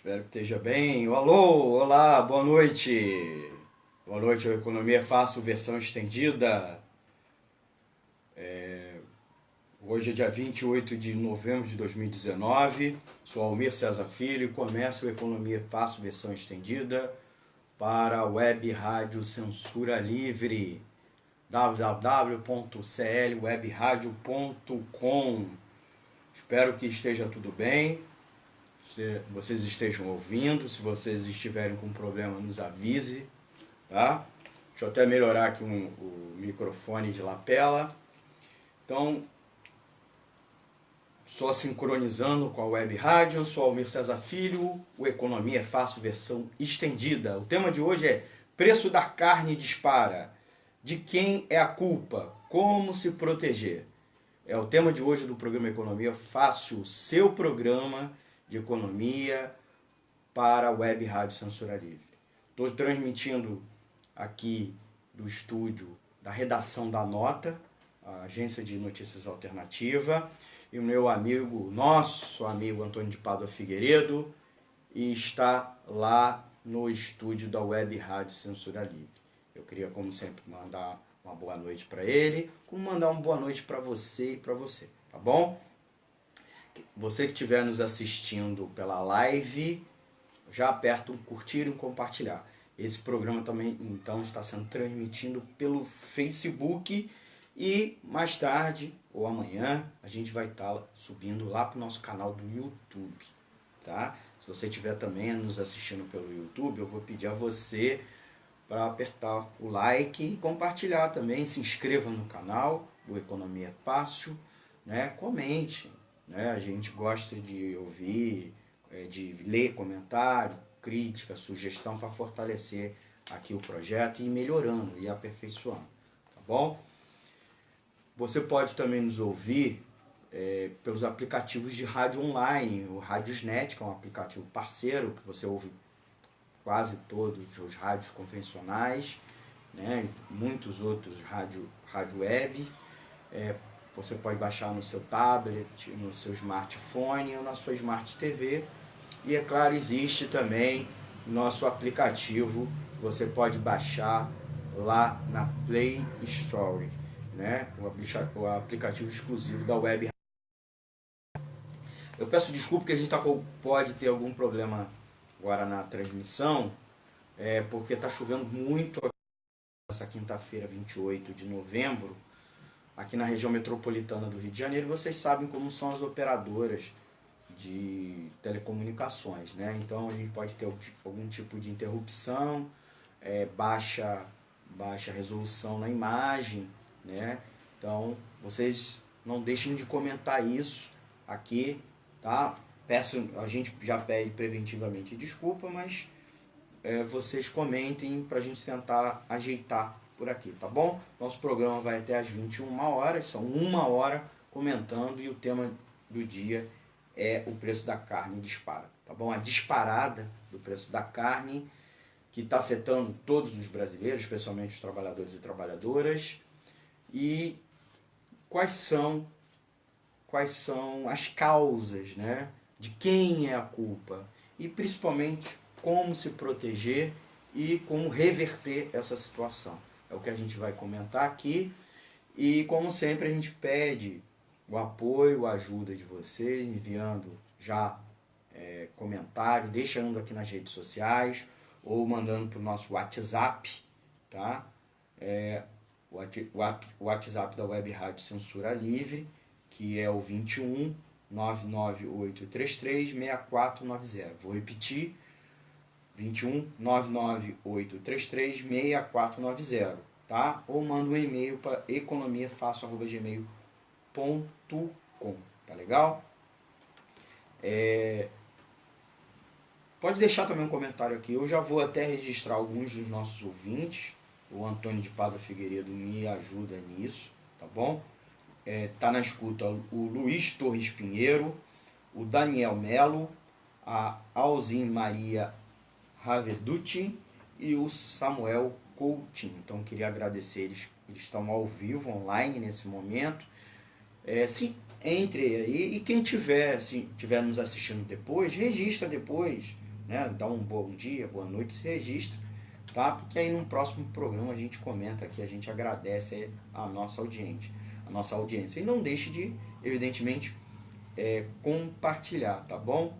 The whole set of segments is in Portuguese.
Espero que esteja bem. Alô, olá, boa noite. Boa noite, a Economia é Fácil, versão estendida. Hoje é dia 28 de novembro de 2019. Sou Almir César Filho e começo o Economia é Fácil, versão estendida para a Web Rádio Censura Livre, www.clwebradio.com. Espero que esteja tudo bem, vocês estejam ouvindo. Se vocês estiverem com problema, nos avise, tá? Deixa eu até melhorar aqui o microfone de lapela. Então, só sincronizando com a Web Rádio, eu sou Almir César Filho, o Economia é Fácil, versão estendida. O tema de hoje é preço da carne dispara. De quem é a culpa? Como se proteger? É o tema de hoje do programa Economia Fácil, seu programa de economia para a Web Rádio Censura Livre. Estou transmitindo aqui do estúdio da redação da Nota, a agência de notícias alternativa, e o meu amigo, nosso amigo Antônio de Pádua Figueiredo, e está lá no estúdio da Web Rádio Censura Livre. Eu queria, como sempre, mandar uma boa noite para ele, como mandar uma boa noite para você e para você, tá bom? Você que estiver nos assistindo pela live, já aperta um curtir e um compartilhar. Esse programa também, então, está sendo transmitido pelo Facebook e mais tarde ou amanhã a gente vai estar subindo lá para o nosso canal do YouTube, tá? Se você estiver também nos assistindo pelo YouTube, eu vou pedir a você para apertar o like e compartilhar também, se inscreva no canal do Economia é Fácil, né? Comente, né? A gente gosta de ouvir, de ler comentário, crítica, sugestão para fortalecer aqui o projeto e ir melhorando e aperfeiçoando, tá bom? Você pode também nos ouvir pelos aplicativos de rádio online, o Radiosnet, que é um aplicativo parceiro que você ouve quase todos os rádios convencionais, né? Muitos outros rádio web. Você pode baixar no seu tablet, no seu smartphone ou na sua Smart TV. E, é claro, existe também nosso aplicativo, você pode baixar lá na Play Store, né? O aplicativo exclusivo da Web. Eu peço desculpa que a gente pode ter algum problema agora na transmissão, porque está chovendo muito essa quinta-feira, 28 de novembro, aqui na região metropolitana do Rio de Janeiro. Vocês sabem como são as operadoras de telecomunicações, né? Então a gente pode ter algum tipo de interrupção, baixa resolução na imagem, né? Então vocês não deixem de comentar isso aqui, tá? A gente já pede preventivamente desculpa, mas vocês comentem para a gente tentar ajeitar por aqui, tá bom? Nosso programa vai até às 21 horas, são 1 hora comentando, e o tema do dia é o preço da carne dispara, tá bom? A disparada do preço da carne que está afetando todos os brasileiros, especialmente os trabalhadores e trabalhadoras, e quais são as causas, né? De quem é a culpa e principalmente como se proteger e como reverter essa situação. É o que a gente vai comentar aqui, e como sempre a gente pede o apoio, a ajuda de vocês, enviando já comentário, deixando aqui nas redes sociais ou mandando para o nosso WhatsApp, tá? O WhatsApp da Web Rádio Censura Livre, que é o 21 99833 6490. Vou repetir, 21 99833 6490, tá? Ou manda um e-mail para economiafácil@gmail.com, tá legal? Pode deixar também um comentário aqui. Eu já vou até registrar alguns dos nossos ouvintes. O Antônio de Pádua Figueiredo me ajuda nisso, tá bom? Tá na escuta o Luiz Torres Pinheiro, o Daniel Melo, a Alzin Maria Raveducci e o Samuel Coutinho. Então queria agradecer eles estão ao vivo, online nesse momento. Sim, entre aí, e quem tiver nos assistindo depois, registra depois, né? Dá um bom dia, boa noite, se registra, tá? Porque aí no próximo programa a gente comenta aqui, a gente agradece a nossa audiência. E não deixe de, evidentemente, compartilhar, tá bom?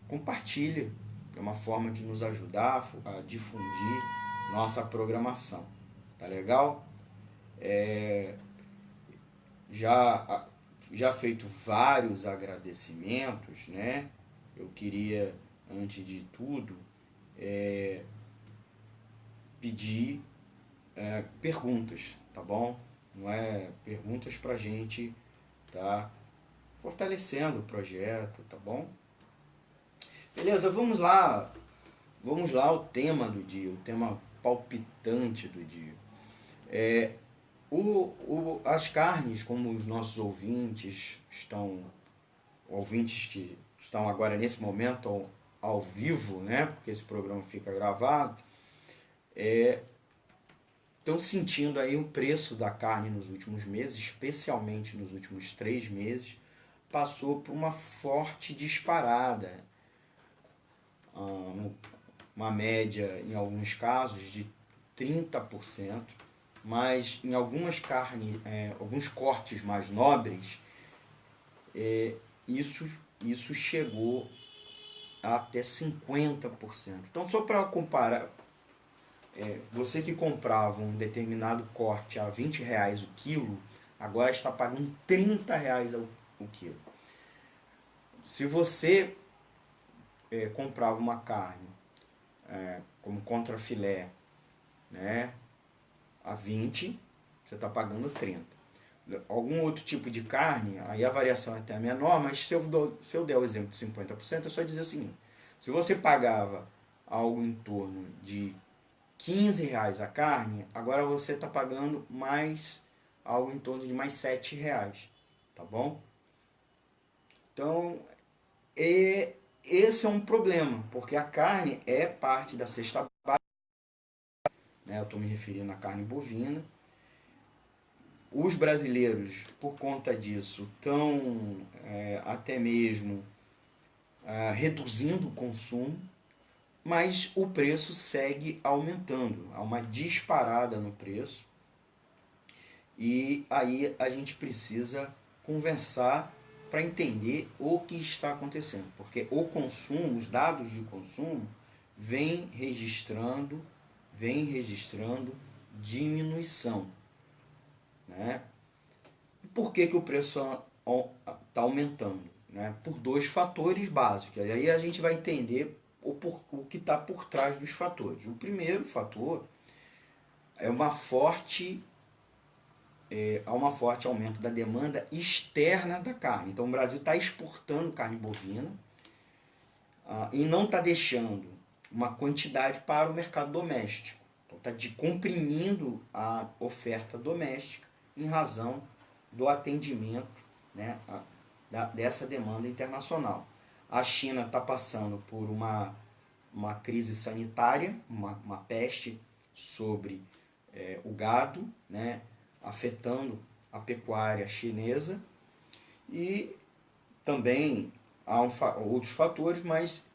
Compartilhe, é uma forma de nos ajudar a difundir nossa programação, tá legal? Já feito vários agradecimentos, né? Eu queria, antes de tudo, pedir perguntas, tá bom? Não é perguntas pra gente tá fortalecendo o projeto, tá bom? Beleza, vamos lá. Vamos lá ao tema do dia, o tema palpitante do dia. As carnes, como os nossos ouvintes que estão agora nesse momento ao vivo, né? Porque esse programa fica gravado, estão sentindo aí o preço da carne nos últimos meses, especialmente nos últimos 3 meses, passou por uma forte disparada. Uma média, em alguns casos, de 30%, mas em algumas carnes, alguns cortes mais nobres, isso chegou a até 50%. Então, só para comparar, você que comprava um determinado corte a R$20 o quilo, agora está pagando R$30 o quilo. Se você comprava uma carne como contrafilé, né, a 20, você está pagando 30. Algum outro tipo de carne, aí a variação é até menor, mas se eu der o exemplo de 50%, é só dizer o seguinte: se você pagava algo em torno de R$15 a carne, agora você está pagando mais algo em torno de mais R$7, tá bom? Então, esse é um problema, porque a carne é parte da cesta básica, né? Eu estou me referindo à carne bovina. Os brasileiros, por conta disso, estão até mesmo reduzindo o consumo, mas o preço segue aumentando. Há uma disparada no preço. E aí a gente precisa conversar para entender o que está acontecendo. Porque o consumo, os dados de consumo, vem registrando diminuição. Né? Por que o preço está aumentando? Né? Por 2 fatores básicos. E aí a gente vai entender o que está por trás dos fatores. O primeiro fator é há um forte aumento da demanda externa da carne. Então o Brasil está exportando carne bovina e não está deixando uma quantidade para o mercado doméstico. Então está comprimindo a oferta doméstica em razão do atendimento, né, dessa demanda internacional. A China está passando por uma crise sanitária, uma peste sobre o gado, né, afetando a pecuária chinesa, e também há outros fatores mais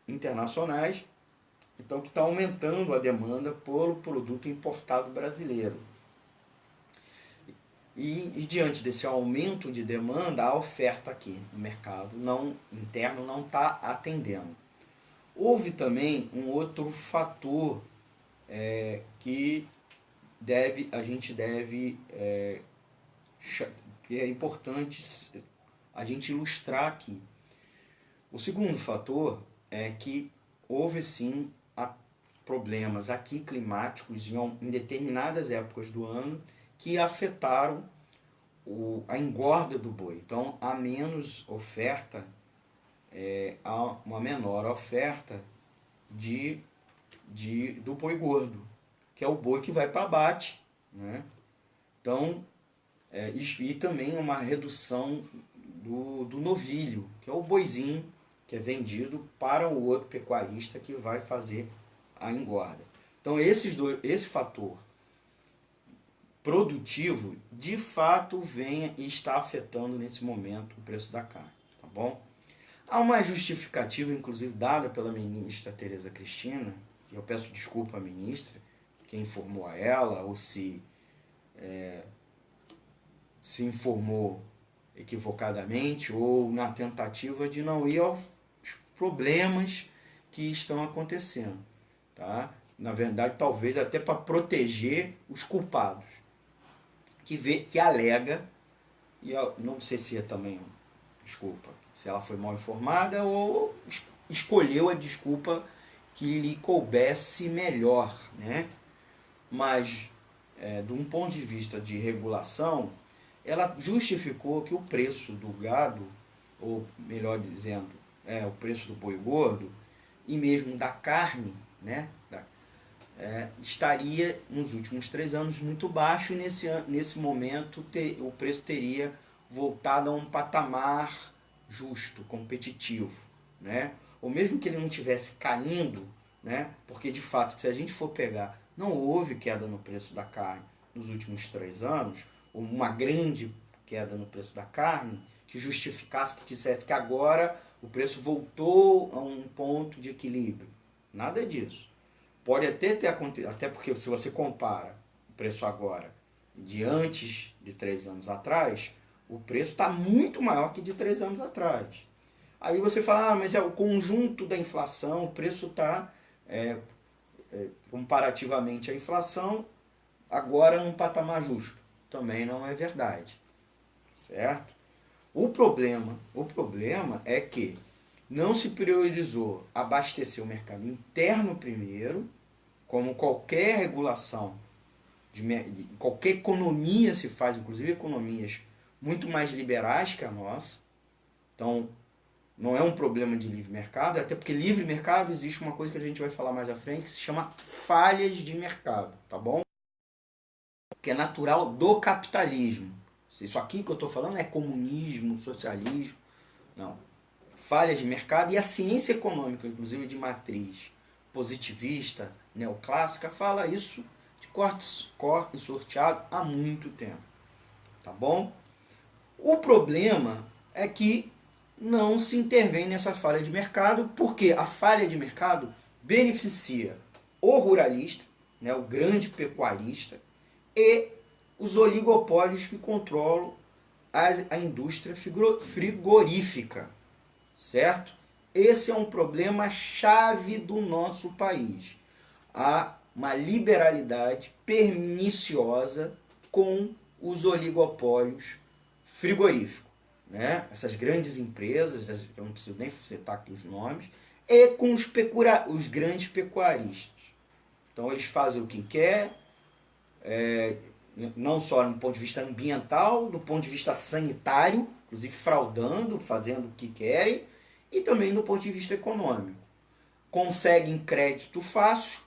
internacionais, então, que está aumentando a demanda pelo produto importado brasileiro. E diante desse aumento de demanda, a oferta aqui no mercado interno não está atendendo. Houve também um outro fator que é importante a gente ilustrar aqui. O segundo fator é que houve sim problemas aqui climáticos em determinadas épocas do ano que afetaram a engorda do boi. Então, há menos oferta, há uma menor oferta do boi gordo, que é o boi que vai para abate, né? Então, e também uma redução do novilho, que é o boizinho que é vendido para o outro pecuarista que vai fazer a engorda. Então, esse fator produtivo, de fato, vem e está afetando nesse momento o preço da carne, tá bom? Há uma justificativa, inclusive, dada pela ministra Tereza Cristina, e eu peço desculpa à ministra, quem informou a ela, ou se informou equivocadamente, ou na tentativa de não ir aos problemas que estão acontecendo. Tá? Na verdade, talvez até para proteger os culpados, que alega, e eu não sei se é também, desculpa, se ela foi mal informada ou escolheu a desculpa que lhe coubesse melhor, né? Mas, de um ponto de vista de regulação, ela justificou que o preço do gado, ou melhor dizendo, o preço do boi gordo, e mesmo da carne, né? Estaria nos últimos 3 anos muito baixo, e nesse momento o preço teria voltado a um patamar justo, competitivo, né? Ou mesmo que ele não estivesse caindo, né? Porque de fato, se a gente for pegar, não houve queda no preço da carne nos últimos 3 anos, ou uma grande queda no preço da carne, que justificasse, que dissesse que agora o preço voltou a um ponto de equilíbrio. Nada disso. Pode até ter acontecido, até porque se você compara o preço agora de antes de 3 anos atrás, o preço está muito maior que de 3 anos atrás. Aí você fala, mas é o conjunto da inflação, o preço está, comparativamente à inflação, agora num patamar justo. Também não é verdade. Certo? O problema é que não se priorizou abastecer o mercado interno primeiro, como qualquer regulação, qualquer economia se faz, inclusive economias muito mais liberais que a nossa. Então, não é um problema de livre mercado, até porque livre mercado existe uma coisa que a gente vai falar mais à frente, que se chama falhas de mercado, tá bom? Que é natural do capitalismo. Isso aqui que eu estou falando é comunismo, socialismo, não. Falhas de mercado, e a ciência econômica, inclusive de matriz positivista, neoclássica, fala isso de corte e sorteado há muito tempo. Tá bom? O problema é que não se intervém nessa falha de mercado, porque a falha de mercado beneficia o ruralista, né, o grande pecuarista, e os oligopólios que controlam a indústria frigorífica, certo? Esse é um problema chave do nosso país. Há uma liberalidade perniciosa com os oligopólios frigoríficos, né? Essas grandes empresas, eu não preciso nem citar aqui os nomes, e com os grandes pecuaristas. Então eles fazem o que quer, não só do ponto de vista ambiental, do ponto de vista sanitário, inclusive fraudando, fazendo o que querem, e também do ponto de vista econômico. Conseguem crédito fácil,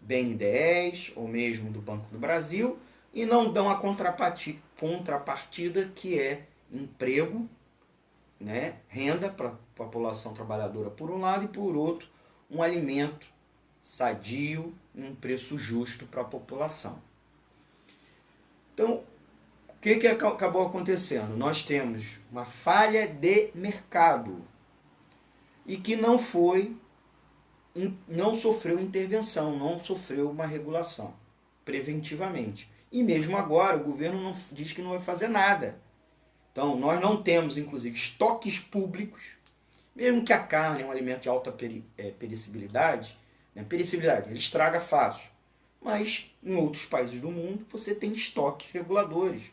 BNDES ou mesmo do Banco do Brasil, e não dão a contrapartida que é emprego, né, renda para a população trabalhadora por um lado, e por outro, um alimento sadio e um preço justo para a população. Então, o que acabou acontecendo? Nós temos uma falha de mercado e que não sofreu intervenção, não sofreu uma regulação preventivamente. E mesmo agora o governo não diz que não vai fazer nada. Então, nós não temos, inclusive, estoques públicos, mesmo que a carne é um alimento de alta perecibilidade, né? Perecibilidade, ele estraga fácil. Mas em outros países do mundo você tem estoques reguladores,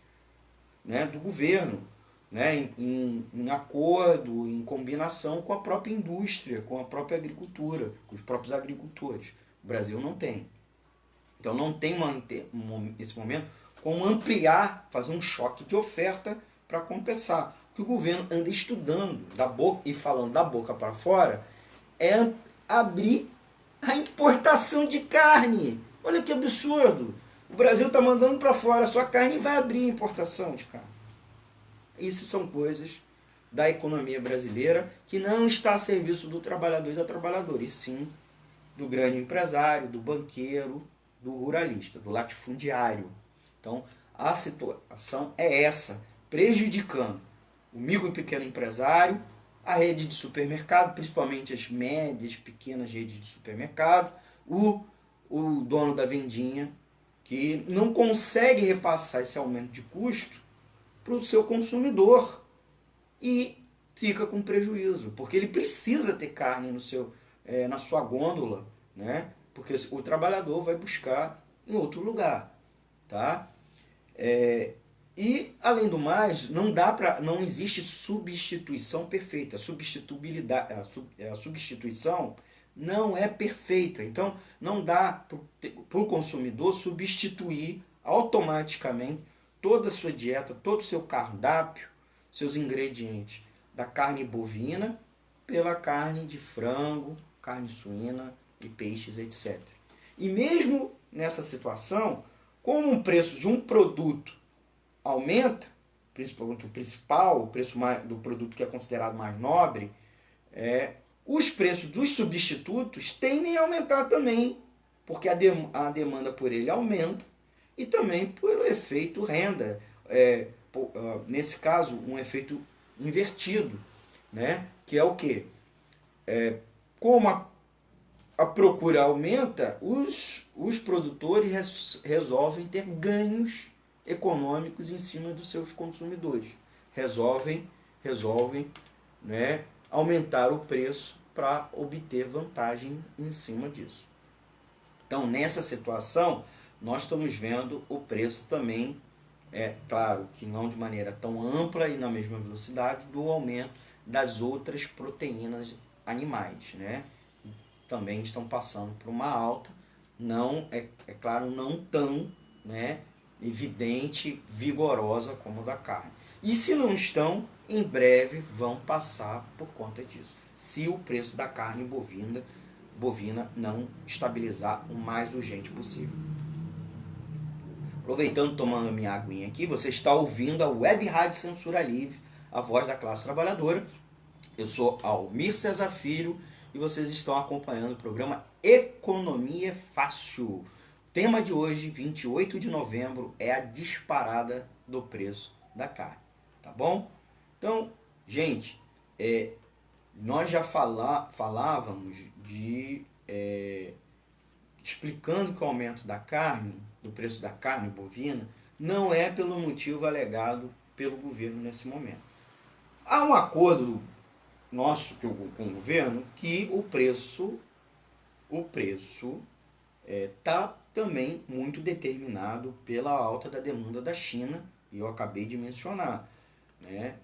né, do governo, né, em acordo, em combinação com a própria indústria, com a própria agricultura, com os próprios agricultores. O Brasil não tem. Então não tem esse momento como ampliar, fazer um choque de oferta para compensar. O que o governo anda estudando e falando da boca para fora é abrir a importação de carne. Olha que absurdo. O Brasil está mandando para fora a sua carne e vai abrir a importação de carne. Isso são coisas da economia brasileira que não está a serviço do trabalhador e da trabalhadora, e sim do grande empresário, do banqueiro, do ruralista, do latifundiário. Então, a situação é essa, prejudicando o micro e pequeno empresário, a rede de supermercado, principalmente as médias, pequenas redes de supermercado, o dono da vendinha, que não consegue repassar esse aumento de custo para o seu consumidor e fica com prejuízo, porque ele precisa ter carne na sua gôndola, né? Porque o trabalhador vai buscar em outro lugar, tá? E além do mais, não existe substituição perfeita. A substituição não é perfeita. Então não dá para o consumidor substituir automaticamente toda a sua dieta, todo o seu cardápio, seus ingredientes da carne bovina pela carne de frango, carne suína e peixes, etc. E mesmo nessa situação, como o preço de um produto aumenta, principalmente o preço do produto que é considerado mais nobre, os preços dos substitutos tendem a aumentar também, porque a demanda por ele aumenta e também pelo efeito renda. Nesse caso, um efeito invertido, né? Que é o quê? Como a procura aumenta, os produtores resolvem ter ganhos econômicos em cima dos seus consumidores. Resolvem, né, aumentar o preço para obter vantagem em cima disso. Então, nessa situação, nós estamos vendo o preço também, claro que não de maneira tão ampla e na mesma velocidade, do aumento das outras proteínas animais, né? Também estão passando por uma alta, não claro, não tão, né, evidente, vigorosa como a da carne. E se não estão, em breve vão passar por conta disso, se o preço da carne bovina não estabilizar o mais urgente possível. Aproveitando, tomando a minha aguinha aqui, você está ouvindo a Web Rádio Censura Livre, a voz da classe trabalhadora. Eu sou Almir Cesar Filho e vocês estão acompanhando o programa Economia Fácil. Tema de hoje, 28 de novembro, é a disparada do preço da carne, tá bom? Então, gente, nós já falávamos explicando que o aumento da carne, do preço da carne bovina, não é pelo motivo alegado pelo governo nesse momento. Há um acordo nosso com o governo que o preço está também muito determinado pela alta da demanda da China, e eu acabei de mencionar, né?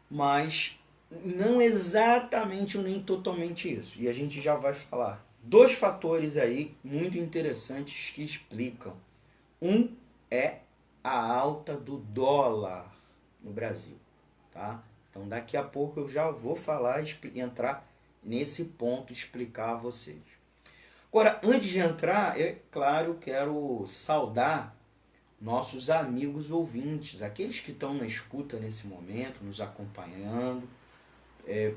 Mas não exatamente nem totalmente isso, e a gente já vai falar. Dois fatores aí muito interessantes que explicam. Um é a alta do dólar no Brasil, tá? Então daqui a pouco eu já vou falar, entrar nesse ponto, explicar a vocês. Agora, antes de entrar, claro, eu quero saudar nossos amigos ouvintes, aqueles que estão na escuta nesse momento, nos acompanhando,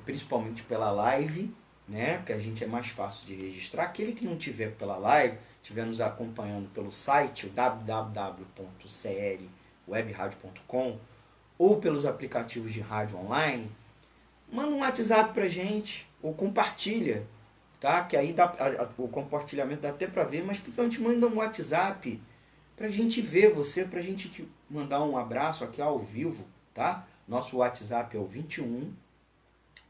principalmente pela live, né? Porque a gente é mais fácil de registrar. Aquele que não tiver pela live, estiver nos acompanhando pelo site www.crwebradio.com ou pelos aplicativos de rádio online, manda um WhatsApp pra gente ou compartilha, tá? Que aí o compartilhamento dá até para ver, mas principalmente manda um WhatsApp pra gente ver você, pra gente mandar um abraço aqui ao vivo, tá? Nosso WhatsApp é o 21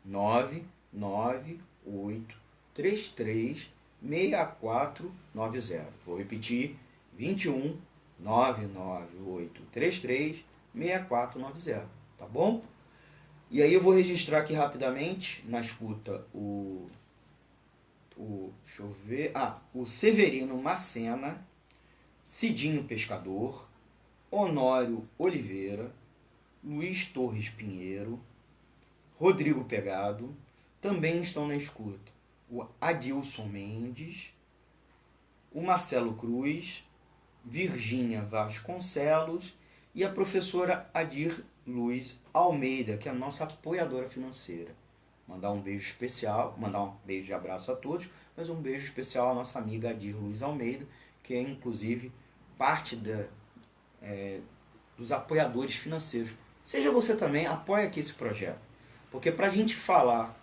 998 33 6490. Vou repetir, 21 998 33 6490, tá bom? E aí eu vou registrar aqui rapidamente na escuta deixa eu ver, o Severino Macena, Cidinho Pescador, Honório Oliveira, Luiz Torres Pinheiro, Rodrigo Pegado, também estão na escuta o Adilson Mendes, o Marcelo Cruz, Virgínia Vasconcelos e a professora Adir Luz Almeida, que é a nossa apoiadora financeira. Mandar um beijo especial, mandar um beijo de abraço a todos, mas um beijo especial à nossa amiga Adir Luz Almeida, que é inclusive parte dos apoiadores financeiros. Seja você também, apoie aqui esse projeto. Porque para a gente falar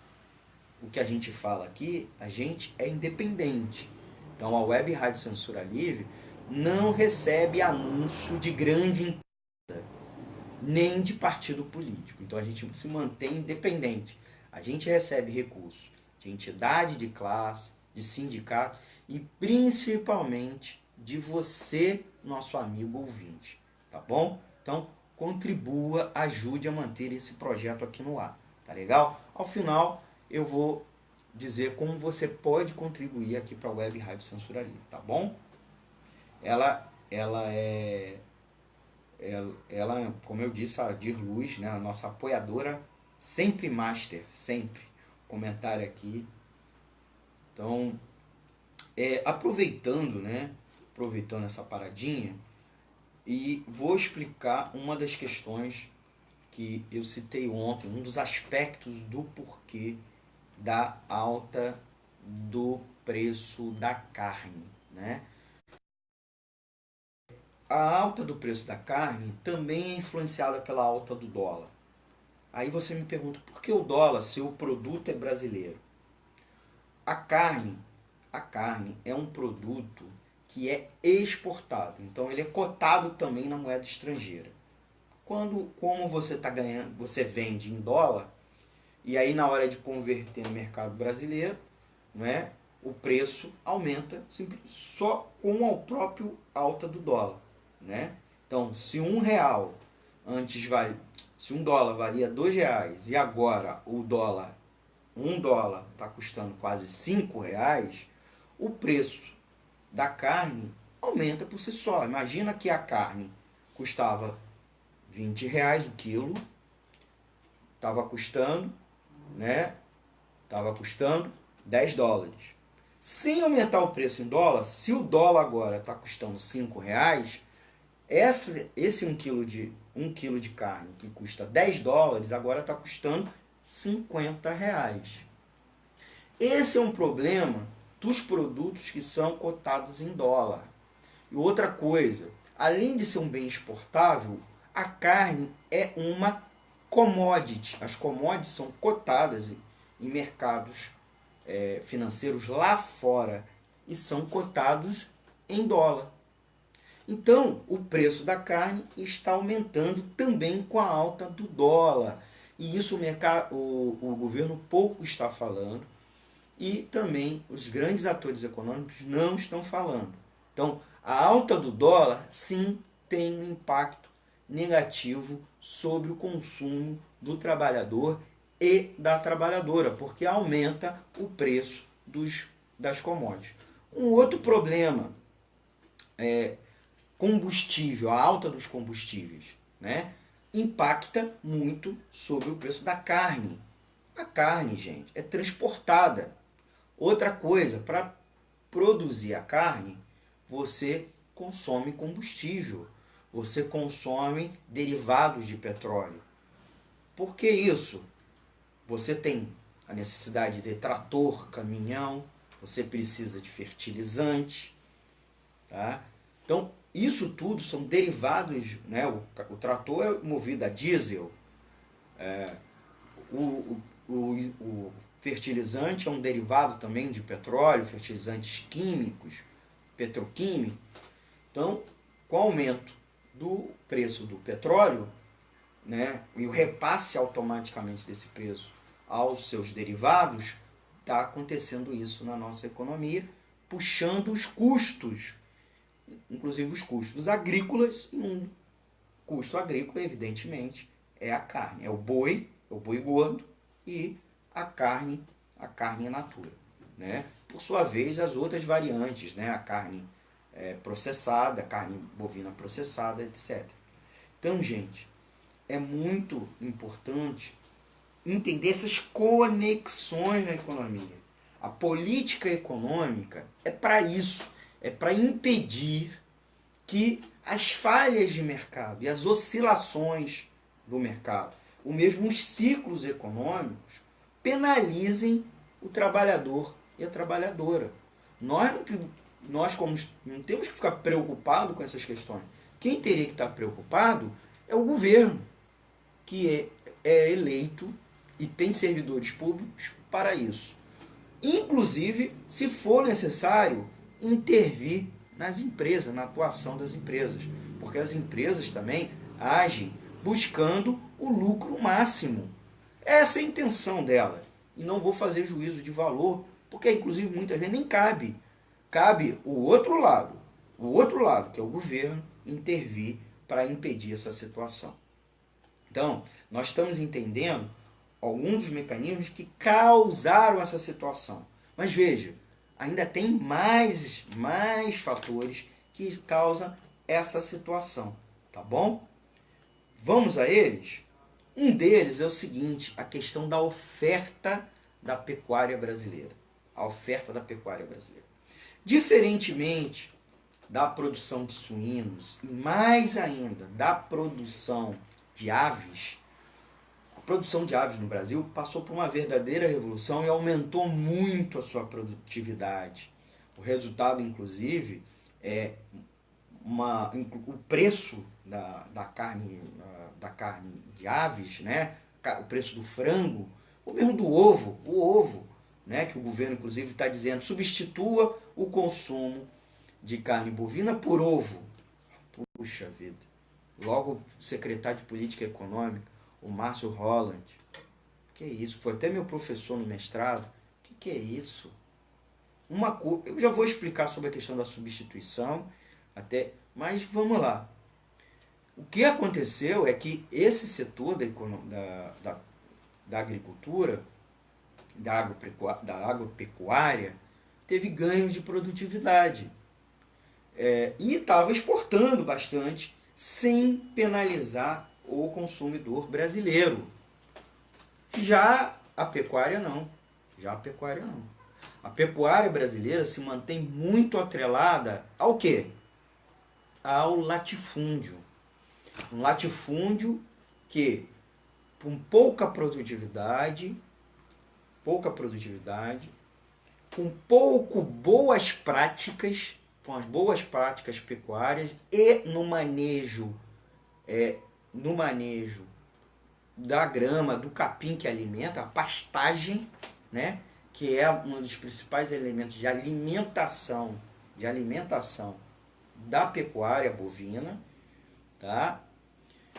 o que a gente fala aqui, a gente é independente. Então a Web Rádio Censura Livre não recebe anúncio de grande empresa, nem de partido político. Então a gente se mantém independente. A gente recebe recursos de entidade de classe, de sindicato e principalmente de você, nosso amigo ouvinte. Tá bom? Então contribua, ajude a manter esse projeto aqui no ar. Tá legal? Ao final eu vou dizer como você pode contribuir aqui para a Web Rádio Censura Livre, tá bom? Ela, como eu disse, a Dir Luz, né, a nossa apoiadora, sempre master, sempre. Comentário aqui. Então, aproveitando essa paradinha, e vou explicar uma das questões que eu citei ontem, um dos aspectos do porquê da alta do preço da carne, né? A alta do preço da carne também é influenciada pela alta do dólar. Aí você me pergunta, por que o dólar se o produto é brasileiro? A carne é um produto que é exportado, então ele é cotado também na moeda estrangeira. Como você está ganhando, você vende em dólar, e aí na hora de converter no mercado brasileiro, não é? O preço aumenta só com a própria alta do dólar, né? Então, se se um dólar valia R$ 2 e agora um dólar está custando quase R$ 5, o preço da carne aumenta por si só. Imagina que a carne custava R$ 20 o quilo, estava custando, né? Estava custando $10. Sem aumentar o preço em dólar, se o dólar agora está custando R$ 5, esse 1 quilo de carne que custa $10 agora está custando R$ 50. Esse é um problema dos produtos que são cotados em dólar. E outra coisa, além de ser um bem exportável, a carne é uma commodity. As commodities são cotadas em mercados financeiros lá fora e são cotados em dólar. Então, o preço da carne está aumentando também com a alta do dólar. E isso o governo pouco está falando e também os grandes atores econômicos não estão falando. Então, a alta do dólar, sim, tem um impacto negativo sobre o consumo do trabalhador e da trabalhadora, porque aumenta o preço das commodities. Um outro problema é combustível, a alta dos combustíveis, né? Impacta muito sobre o preço da carne. A carne, gente, é transportada. Outra coisa, para produzir a carne, você consome combustível, você consome derivados de petróleo. Por que isso? Você tem a necessidade de ter trator, caminhão, você precisa de fertilizante, tá? Então, isso tudo são derivados, né? O trator é movido a diesel, o fertilizante é um derivado também de petróleo, fertilizantes químicos, petroquímicos. Então, com o aumento do preço do petróleo, né, e o repasse automaticamente desse preço aos seus derivados, está acontecendo isso na nossa economia, puxando os custos, inclusive os custos agrícolas. E um custo agrícola, evidentemente, é a carne, é o boi gordo e a carne in natura, né? Por sua vez, as outras variantes, né, a carne processada, a carne bovina processada, etc. Então, gente, é muito importante entender essas conexões na economia. A política econômica é para isso, é para impedir que as falhas de mercado e as oscilações do mercado, ou mesmo os ciclos econômicos, penalizem o trabalhador e a trabalhadora. Nós como não temos que ficar preocupados com essas questões. Quem teria que estar preocupado é o governo, que é eleito e tem servidores públicos para isso. Inclusive, se for necessário, intervir nas empresas, na atuação das empresas, porque as empresas também agem buscando o lucro máximo. Essa é a intenção dela. E não vou fazer juízo de valor, porque inclusive muitas vezes nem cabe. Cabe o outro lado, que é o governo, intervir para impedir essa situação. Então, nós estamos entendendo alguns dos mecanismos que causaram essa situação. Mas veja, ainda tem mais fatores que causam essa situação, tá bom? Vamos a eles? Um deles é o seguinte, a questão da oferta da pecuária brasileira. A oferta da pecuária brasileira. Diferentemente da produção de suínos e mais ainda da produção de aves, a produção de aves no Brasil passou por uma verdadeira revolução e aumentou muito a sua produtividade. O resultado, inclusive, é o preço da carne de aves, né? O preço do frango, ou mesmo do ovo, né? Que o governo, inclusive, está dizendo, substitua o consumo de carne bovina por ovo. Puxa vida. Logo, o secretário de Política Econômica, o Márcio Holland. Que é isso? Foi até meu professor no mestrado. Que é isso? Eu já vou explicar sobre a questão da substituição, mas vamos lá. O que aconteceu é que esse setor da agricultura, da agropecuária, teve ganhos de produtividade. E estava exportando bastante, sem penalizar o consumidor brasileiro. Já a pecuária não. A pecuária brasileira se mantém muito atrelada ao quê? Ao latifúndio. Um latifúndio que, com pouca produtividade, com as boas práticas pecuárias e no manejo da grama, do capim que alimenta, a pastagem, né, que é um dos principais elementos de alimentação da pecuária bovina, tá?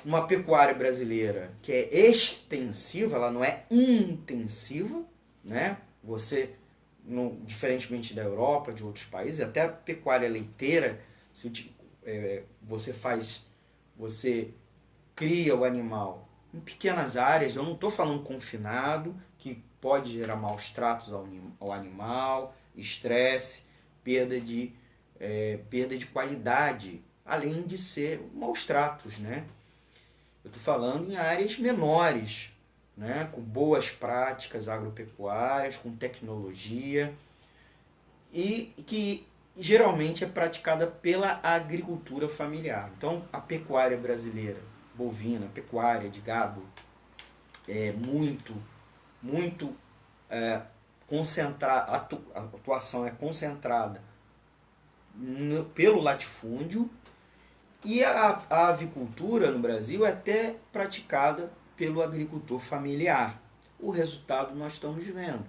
Uma pecuária brasileira que é extensiva, ela não é intensiva, né? Diferentemente da Europa, de outros países, até a pecuária leiteira, você cria o animal em pequenas áreas. Eu não estou falando confinado, que pode gerar maus tratos ao animal, estresse, perda de qualidade, além de ser maus tratos, né? Eu estou falando em áreas menores, né? Com boas práticas agropecuárias, com tecnologia, e que geralmente é praticada pela agricultura familiar. Então, a pecuária brasileira, bovina, pecuária de gado, é muito concentrada, a atuação é concentrada pelo latifúndio, e a avicultura no Brasil é até praticada pelo agricultor familiar. O resultado nós estamos vendo.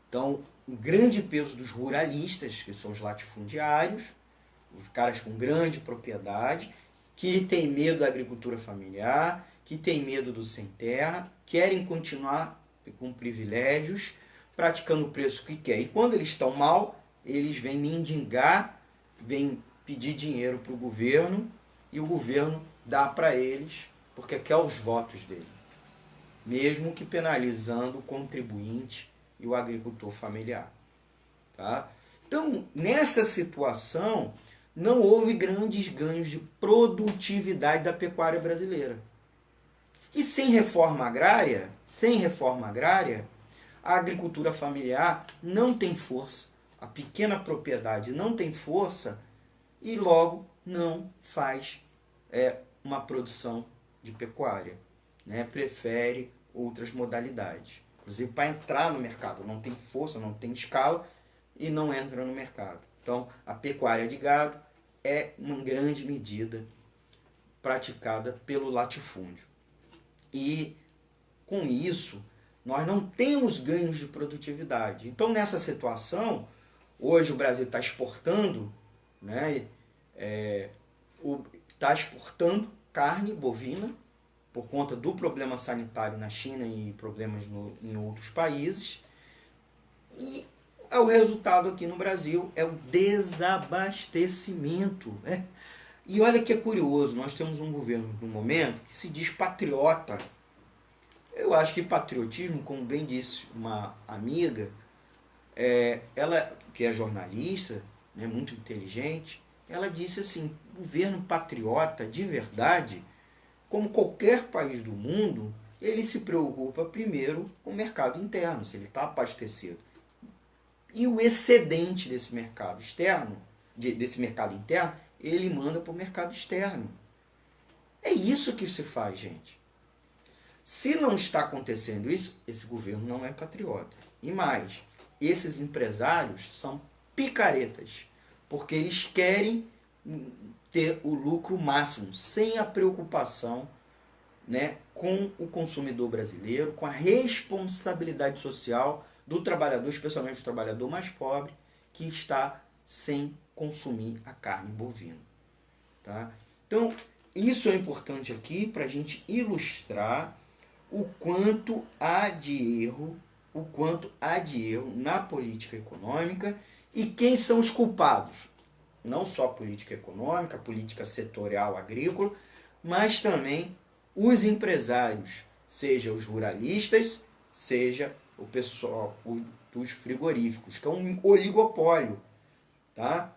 Então, o grande peso dos ruralistas, que são os latifundiários, os caras com grande propriedade, que têm medo da agricultura familiar, que têm medo do sem terra, querem continuar com privilégios, praticando o preço que quer. E quando eles estão mal, eles vêm mendigar, vêm pedir dinheiro para o governo, e o governo dá para eles, porque quer os votos dele, mesmo que penalizando o contribuinte e o agricultor familiar. Tá? Então, nessa situação, não houve grandes ganhos de produtividade da pecuária brasileira. E sem reforma agrária, a agricultura familiar não tem força, a pequena propriedade não tem força, e logo não faz uma produção de pecuária, né? Prefere outras modalidades. Inclusive, para entrar no mercado, não tem força, não tem escala e não entra no mercado. Então, a pecuária de gado é, em grande medida, praticada pelo latifúndio. E, com isso, nós não temos ganhos de produtividade. Então, nessa situação, hoje o Brasil está exportando, né, está exportando carne bovina por conta do problema sanitário na China e problemas em outros países. E o resultado aqui no Brasil é o desabastecimento, né? E olha que é curioso, nós temos um governo no momento que se diz patriota. Eu acho que patriotismo, como bem disse uma amiga, ela que é jornalista, né, muito inteligente, ela disse assim, governo patriota de verdade, como qualquer país do mundo, ele se preocupa primeiro com o mercado interno, se ele está abastecido. E o excedente desse mercado externo, desse mercado interno, ele manda para o mercado externo. É isso que se faz, gente. Se não está acontecendo isso, esse governo não é patriota. E mais, esses empresários são picaretas, porque eles querem ter o lucro máximo, sem a preocupação, né, com o consumidor brasileiro, com a responsabilidade social do trabalhador, especialmente o trabalhador mais pobre, que está sem consumir a carne bovina. Tá? Então, isso é importante aqui para a gente ilustrar o quanto há de erro na política econômica e quem são os culpados. Não só a política econômica, a política setorial agrícola, mas também os empresários, seja os ruralistas, seja o pessoal dos frigoríficos, que é um oligopólio. Tá?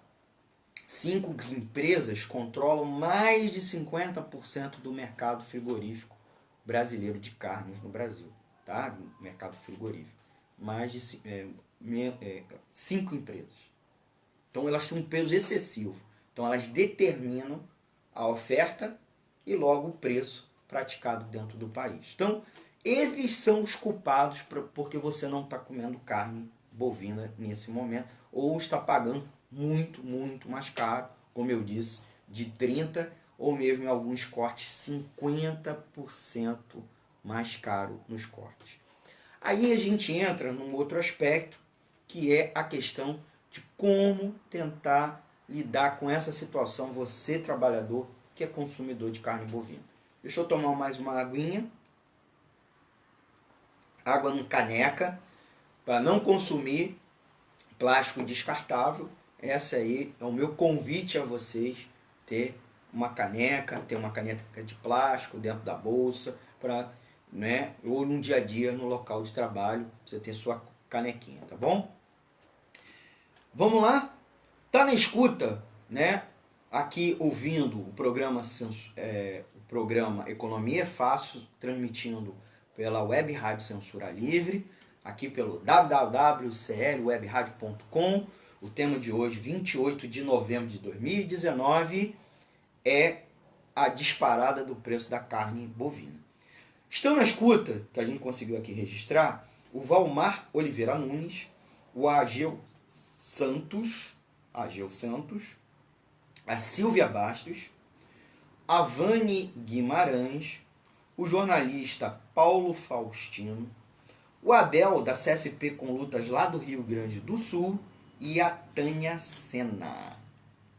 5 empresas controlam mais de 50% do mercado frigorífico brasileiro de carnes no Brasil. Tá? Mercado frigorífico. Mais de 5 empresas. Então elas têm um peso excessivo. Então elas determinam a oferta e logo o preço praticado dentro do país. Então eles são os culpados porque você não está comendo carne bovina nesse momento ou está pagando muito, muito mais caro, como eu disse, de 30% ou mesmo em alguns cortes 50% mais caro nos cortes. Aí a gente entra num outro aspecto, que é a questão de como tentar lidar com essa situação, você trabalhador que é consumidor de carne bovina. Deixa eu tomar mais uma aguinha. Água em caneca, para não consumir plástico descartável. Essa aí é o meu convite a vocês, ter uma caneca de plástico dentro da bolsa, para, né, ou no dia a dia, no local de trabalho, você ter sua canequinha, tá bom? Vamos lá? Tá na escuta, né? Aqui ouvindo o programa Economia é Fácil, transmitindo pela Web Rádio Censura Livre, aqui pelo www.clwebradio.com. O tema de hoje, 28 de novembro de 2019, é a disparada do preço da carne bovina. Estão na escuta, que a gente conseguiu aqui registrar, o Valmar Oliveira Nunes, o Ageu Santos, a Silvia Bastos, a Vani Guimarães, o jornalista Paulo Faustino, o Abel, da CSP com Lutas lá do Rio Grande do Sul, e a Tânia Sena.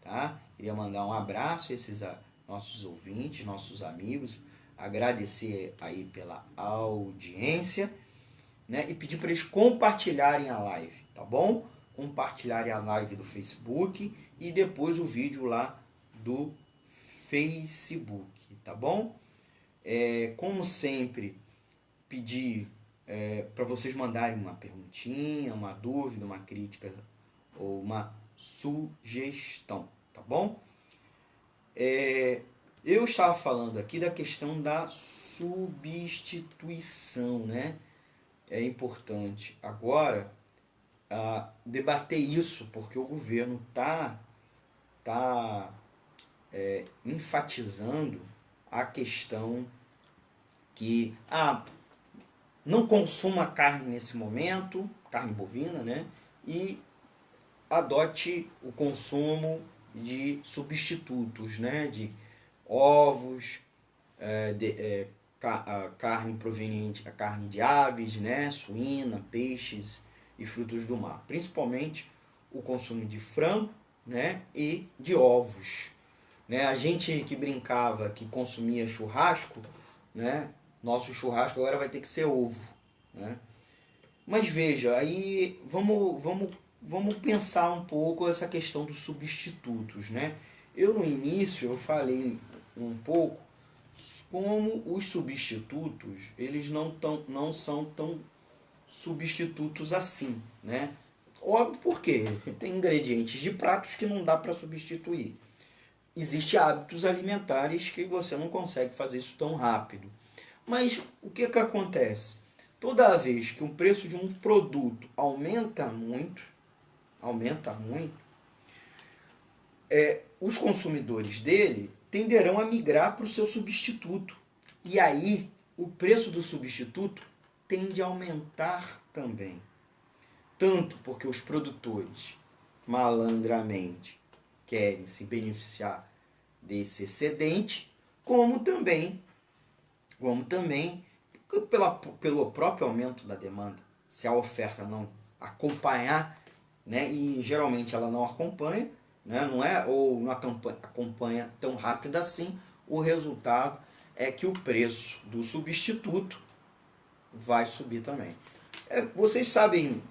Tá? Queria mandar um abraço a esses nossos ouvintes, nossos amigos, agradecer aí pela audiência, né? E pedir para eles compartilharem a live, tá bom? Compartilharem a live do Facebook e depois o vídeo lá do Facebook, tá bom? Como sempre, pedir para vocês mandarem uma perguntinha, uma dúvida, uma crítica ou uma sugestão, tá bom? Eu estava falando aqui da questão da substituição, né? É importante agora debater isso, porque o governo está enfatizando a questão que não consuma carne nesse momento, carne bovina, né? E adote o consumo de substitutos, né? De ovos, a carne proveniente, a carne de aves, né, suína, peixes e frutos do mar, principalmente o consumo de frango, né, e de ovos, né? A gente que brincava que consumia churrasco, né, nosso churrasco agora vai ter que ser ovo, né? Mas veja, aí vamos pensar um pouco essa questão dos substitutos, né? Eu no início eu falei um pouco como os substitutos, eles não são tão substitutos assim, né? Óbvio, porque tem ingredientes de pratos que não dá para substituir. Existem hábitos alimentares que você não consegue fazer isso tão rápido. Mas o que acontece? Toda vez que o preço de um produto aumenta muito, os consumidores dele tenderão a migrar para o seu substituto. E aí, o preço do substituto tende a aumentar também. Tanto porque os produtores, malandramente, querem se beneficiar desse excedente, como também pelo próprio aumento da demanda. Se a oferta não acompanhar, né, e geralmente ela não acompanha, né, não é, ou não acompanha tão rápido assim, o resultado é que o preço do substituto vai subir também. Vocês sabem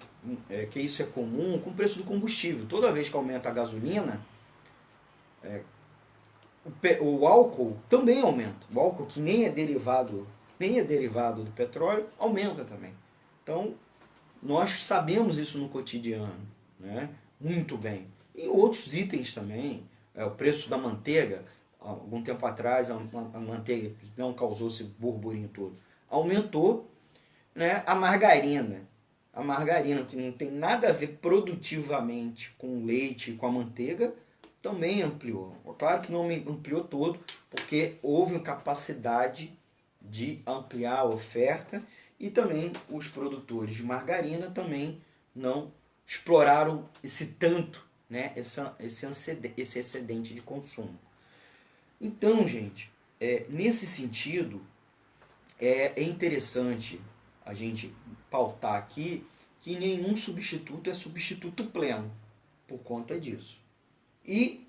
que isso é comum com o preço do combustível. Toda vez que aumenta a gasolina, o álcool também aumenta. O álcool, que nem é derivado do petróleo, aumenta também. Então, nós sabemos isso no cotidiano, né? Muito bem. E outros itens também, o preço da manteiga, algum tempo atrás, a manteiga que não causou esse burburinho todo, aumentou, né? A margarina, que não tem nada a ver produtivamente com o leite e com a manteiga, também ampliou. Claro que não ampliou todo, porque houve uma capacidade de ampliar a oferta e também os produtores de margarina também não exploraram esse tanto, né, esse excedente de consumo. Então, gente, nesse sentido, é interessante a gente pautar aqui que nenhum substituto é substituto pleno por conta disso. E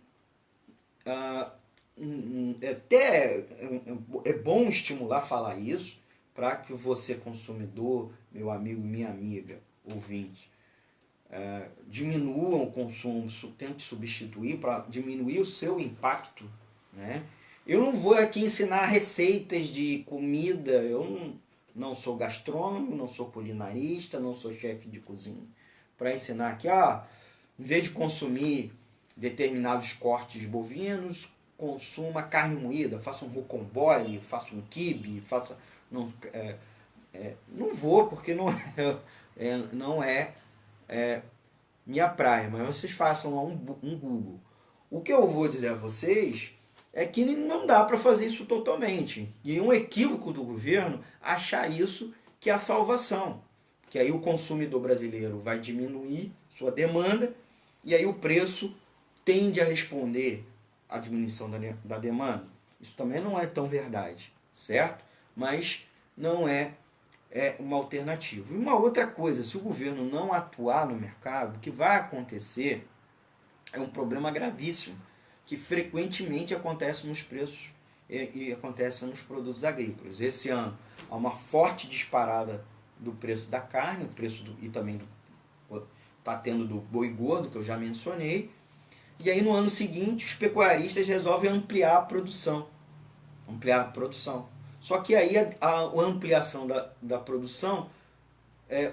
até é bom estimular falar isso para que você, consumidor, meu amigo, minha amiga, ouvinte, diminua o consumo, tente substituir para diminuir o seu impacto, né? Eu não vou aqui ensinar receitas de comida, eu não sou gastrônomo, não sou culinarista, não sou chefe de cozinha, para ensinar aqui, em vez de consumir determinados cortes bovinos, consuma carne moída, faça um rocambole, faça um quibe, faça... Não vou, porque não é minha praia, mas vocês façam lá um Google. O que eu vou dizer a vocês é que não dá para fazer isso totalmente. E um equívoco do governo achar isso que é a salvação. Que aí o consumidor brasileiro vai diminuir sua demanda e aí o preço tende a responder à diminuição da demanda. Isso também não é tão verdade, certo? Mas não é uma alternativa. E uma outra coisa, se o governo não atuar no mercado, o que vai acontecer é um problema gravíssimo, que frequentemente acontece nos preços e acontece nos produtos agrícolas. Esse ano há uma forte disparada do preço da carne, e também está tendo do boi gordo, que eu já mencionei. E aí no ano seguinte os pecuaristas resolvem ampliar a produção. Só que aí a ampliação da produção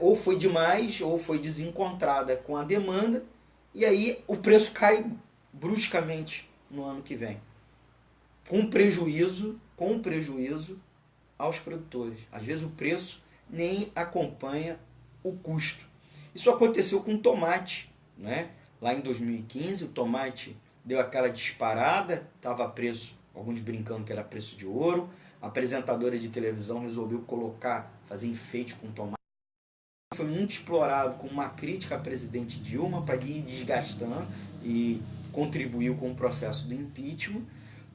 ou foi demais ou foi desencontrada com a demanda, e aí o preço cai bruscamente no ano que vem, com prejuízo aos produtores. Às vezes o preço nem acompanha o custo. Isso aconteceu com o tomate, né? Lá em 2015 o tomate deu aquela disparada, estava a preço, alguns brincando que era preço de ouro. A apresentadora de televisão resolveu fazer enfeite com tomate. Foi muito explorado com uma crítica à presidente Dilma para ir desgastando e contribuiu com o processo do impeachment.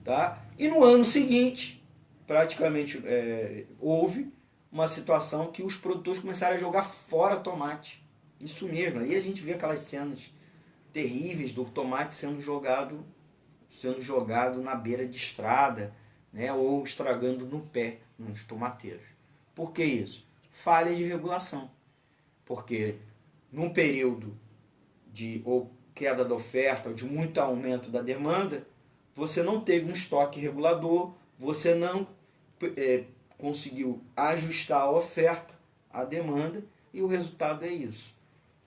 Tá? E no ano seguinte, praticamente houve uma situação que os produtores começaram a jogar fora tomate. Isso mesmo, aí a gente vê aquelas cenas terríveis do tomate sendo jogado na beira de estrada, né, ou estragando no pé, nos tomateiros. Por que isso? Falha de regulação. Porque num período de ou queda da oferta, ou de muito aumento da demanda, você não teve um estoque regulador, você não conseguiu ajustar a oferta à demanda, e o resultado é isso,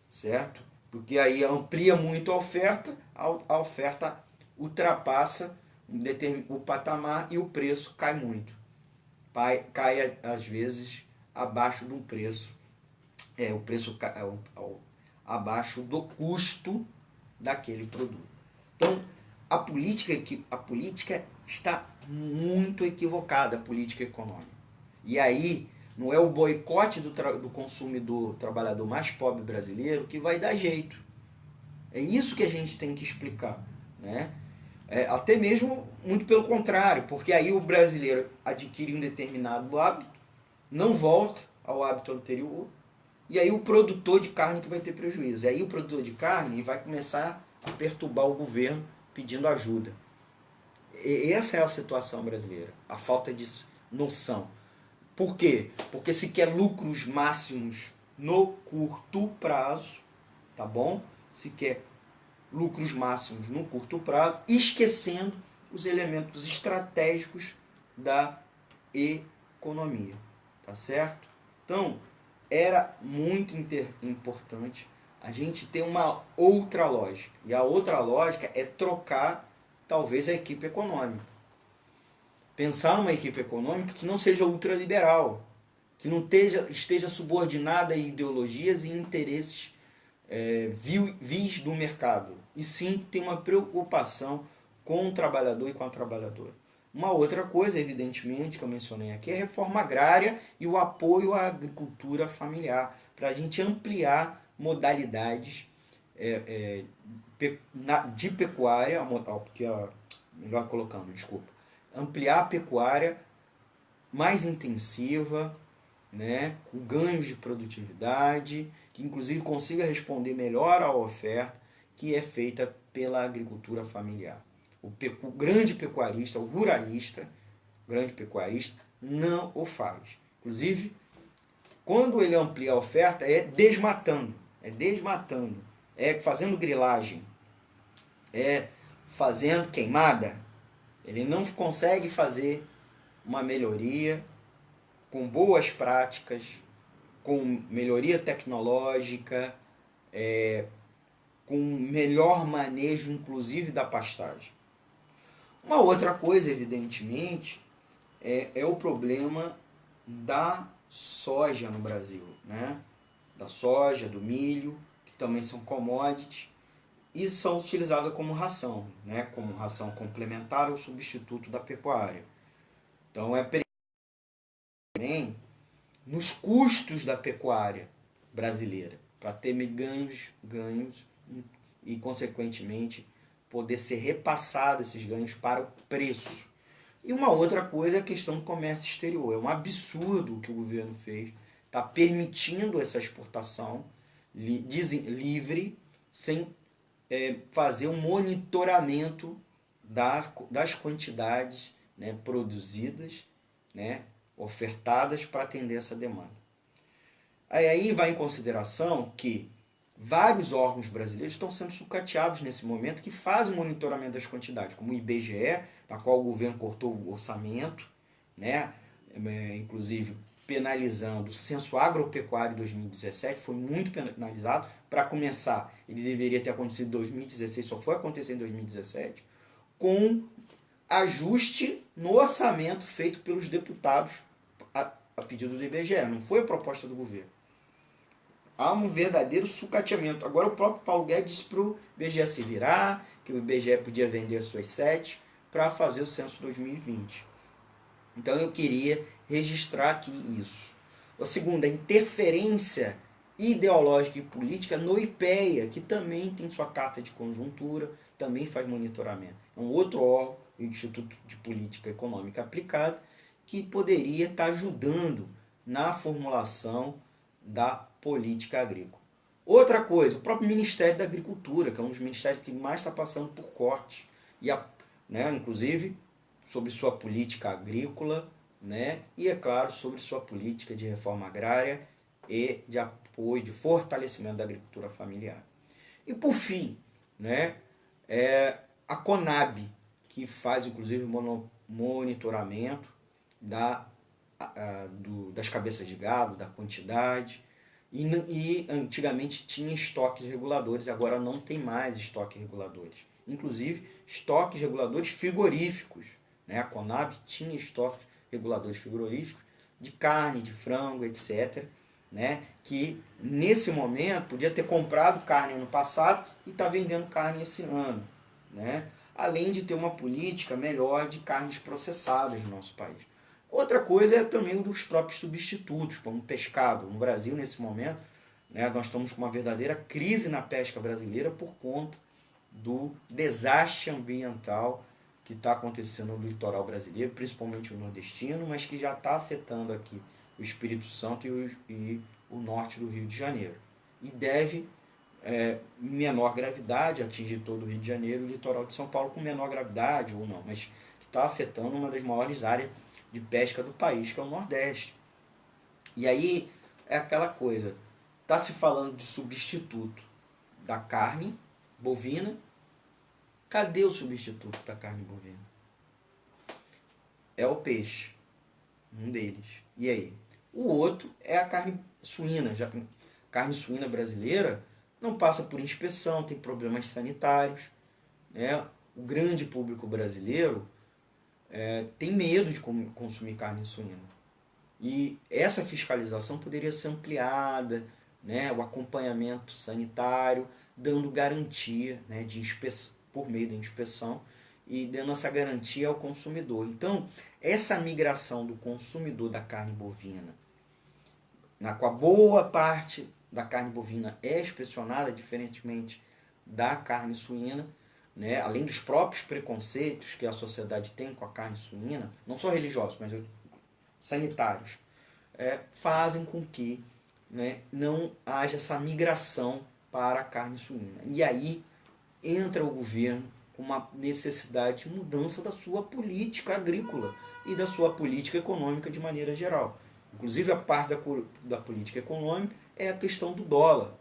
certo? Porque aí amplia muito a oferta ultrapassa o patamar e o preço cai muito. Cai às vezes abaixo de um preço, o preço abaixo do custo daquele produto. Então, a política está muito equivocada, a política econômica. E aí, não é o boicote do consumidor, trabalhador mais pobre brasileiro, que vai dar jeito. É isso que a gente tem que explicar, né? Até mesmo, muito pelo contrário, porque aí o brasileiro adquire um determinado hábito, não volta ao hábito anterior, e aí o produtor de carne que vai ter prejuízo. E aí o produtor de carne vai começar a perturbar o governo pedindo ajuda. E essa é a situação brasileira, a falta de noção. Por quê? Porque se quer lucros máximos no curto prazo, tá bom? Se quer lucros máximos no curto prazo, esquecendo os elementos estratégicos da economia, tá certo? Então, era muito importante a gente ter uma outra lógica. E a outra lógica é trocar, talvez, a equipe econômica. Pensar numa equipe econômica que não seja ultraliberal, que não esteja subordinada a ideologias e interesses vis do mercado, e sim tem uma preocupação com o trabalhador e com a trabalhadora. Uma outra coisa, evidentemente, que eu mencionei aqui, é a reforma agrária e o apoio à agricultura familiar, para a gente ampliar modalidades de pecuária, melhor colocando, desculpa, ampliar a pecuária mais intensiva, né, com ganhos de produtividade, que inclusive consiga responder melhor à oferta que é feita pela agricultura familiar. O grande pecuarista, o ruralista, grande pecuarista, não o faz. Inclusive, quando ele amplia a oferta, é desmatando, é fazendo grilagem, é fazendo queimada. Ele não consegue fazer uma melhoria com boas práticas, com melhoria tecnológica, com melhor manejo, inclusive, da pastagem. Uma outra coisa, evidentemente, é o problema da soja no Brasil, né? Da soja, do milho, que também são commodities, e são utilizadas como ração, né? Como ração complementar ou substituto da pecuária. Então, também nos custos da pecuária brasileira, para ter ganhos e, consequentemente, poder ser repassado esses ganhos para o preço. E uma outra coisa é a questão do comércio exterior. É um absurdo o que o governo fez. Está permitindo essa exportação livre, sem fazer um monitoramento das quantidades, né, produzidas, né, ofertadas para atender essa demanda. Aí vai em consideração que vários órgãos brasileiros estão sendo sucateados nesse momento, que fazem monitoramento das quantidades, como o IBGE, na qual o governo cortou o orçamento, né? Inclusive penalizando o censo agropecuário de 2017, foi muito penalizado. Para começar, ele deveria ter acontecido em 2016, só foi acontecer em 2017, com ajuste no orçamento feito pelos deputados a pedido do IBGE, não foi a proposta do governo. Há um verdadeiro sucateamento. Agora o próprio Paulo Guedes disse para o IBGE se virar, que o IBGE podia vender as suas setes para fazer o censo 2020. Então eu queria registrar aqui isso. A segunda, a interferência ideológica e política no IPEA, que também tem sua carta de conjuntura, também faz monitoramento. É um outro órgão, o Instituto de Política Econômica Aplicada, que poderia estar ajudando na formulação da política agrícola. Outra coisa, o próprio Ministério da Agricultura, que é um dos ministérios que mais está passando por cortes, inclusive sobre sua política agrícola, e, é claro, sobre sua política de reforma agrária e de apoio, de fortalecimento da agricultura familiar. E, por fim, a Conab, que faz, inclusive, monitoramento das cabeças de gado, da quantidade, e antigamente tinha estoques reguladores, agora não tem mais estoques reguladores. Inclusive, estoques reguladores frigoríficos. A Conab tinha estoques reguladores frigoríficos de carne, de frango, etc., que nesse momento podia ter comprado carne ano passado e está vendendo carne esse ano. Além de ter uma política melhor de carnes processadas no nosso país. Outra coisa é também dos próprios substitutos, como o pescado. No Brasil, nesse momento, nós estamos com uma verdadeira crise na pesca brasileira por conta do desastre ambiental que está acontecendo no litoral brasileiro, principalmente o nordestino, mas que já está afetando aqui o Espírito Santo e o norte do Rio de Janeiro. E deve, em menor gravidade, atingir todo o Rio de Janeiro e o litoral de São Paulo com menor gravidade ou não, mas que está afetando uma das maiores áreas de pesca do país, que é o Nordeste. E aí é aquela coisa, está se falando de substituto da carne bovina. Cadê o substituto da carne bovina? É o peixe, um deles. E aí? O outro é a carne suína. A carne suína brasileira não passa por inspeção, tem problemas sanitários. O grande público brasileiro tem medo de consumir carne suína. E essa fiscalização poderia ser ampliada, o acompanhamento sanitário, dando garantia de inspeção, por meio da inspeção, e dando essa garantia ao consumidor. Então, essa migração do consumidor da carne bovina, na qual boa parte da carne bovina é inspecionada, diferentemente da carne suína, além dos próprios preconceitos que a sociedade tem com a carne suína, não só religiosos, mas sanitários, fazem com que não haja essa migração para a carne suína. E aí entra o governo com uma necessidade de mudança da sua política agrícola e da sua política econômica de maneira geral. Inclusive, a parte da política econômica é a questão do dólar.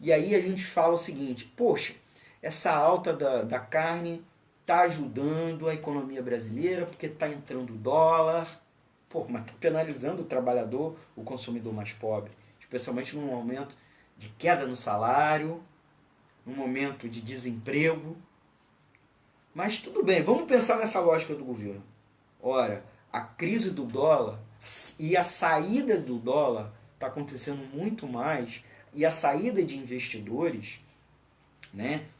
E aí a gente fala o seguinte, poxa, essa alta da carne está ajudando a economia brasileira porque está entrando dólar, mas está penalizando o trabalhador, o consumidor mais pobre, especialmente num momento de queda no salário, num momento de desemprego. Mas tudo bem, vamos pensar nessa lógica do governo. Ora, a crise do dólar e a saída do dólar está acontecendo muito mais, e a saída de investidores,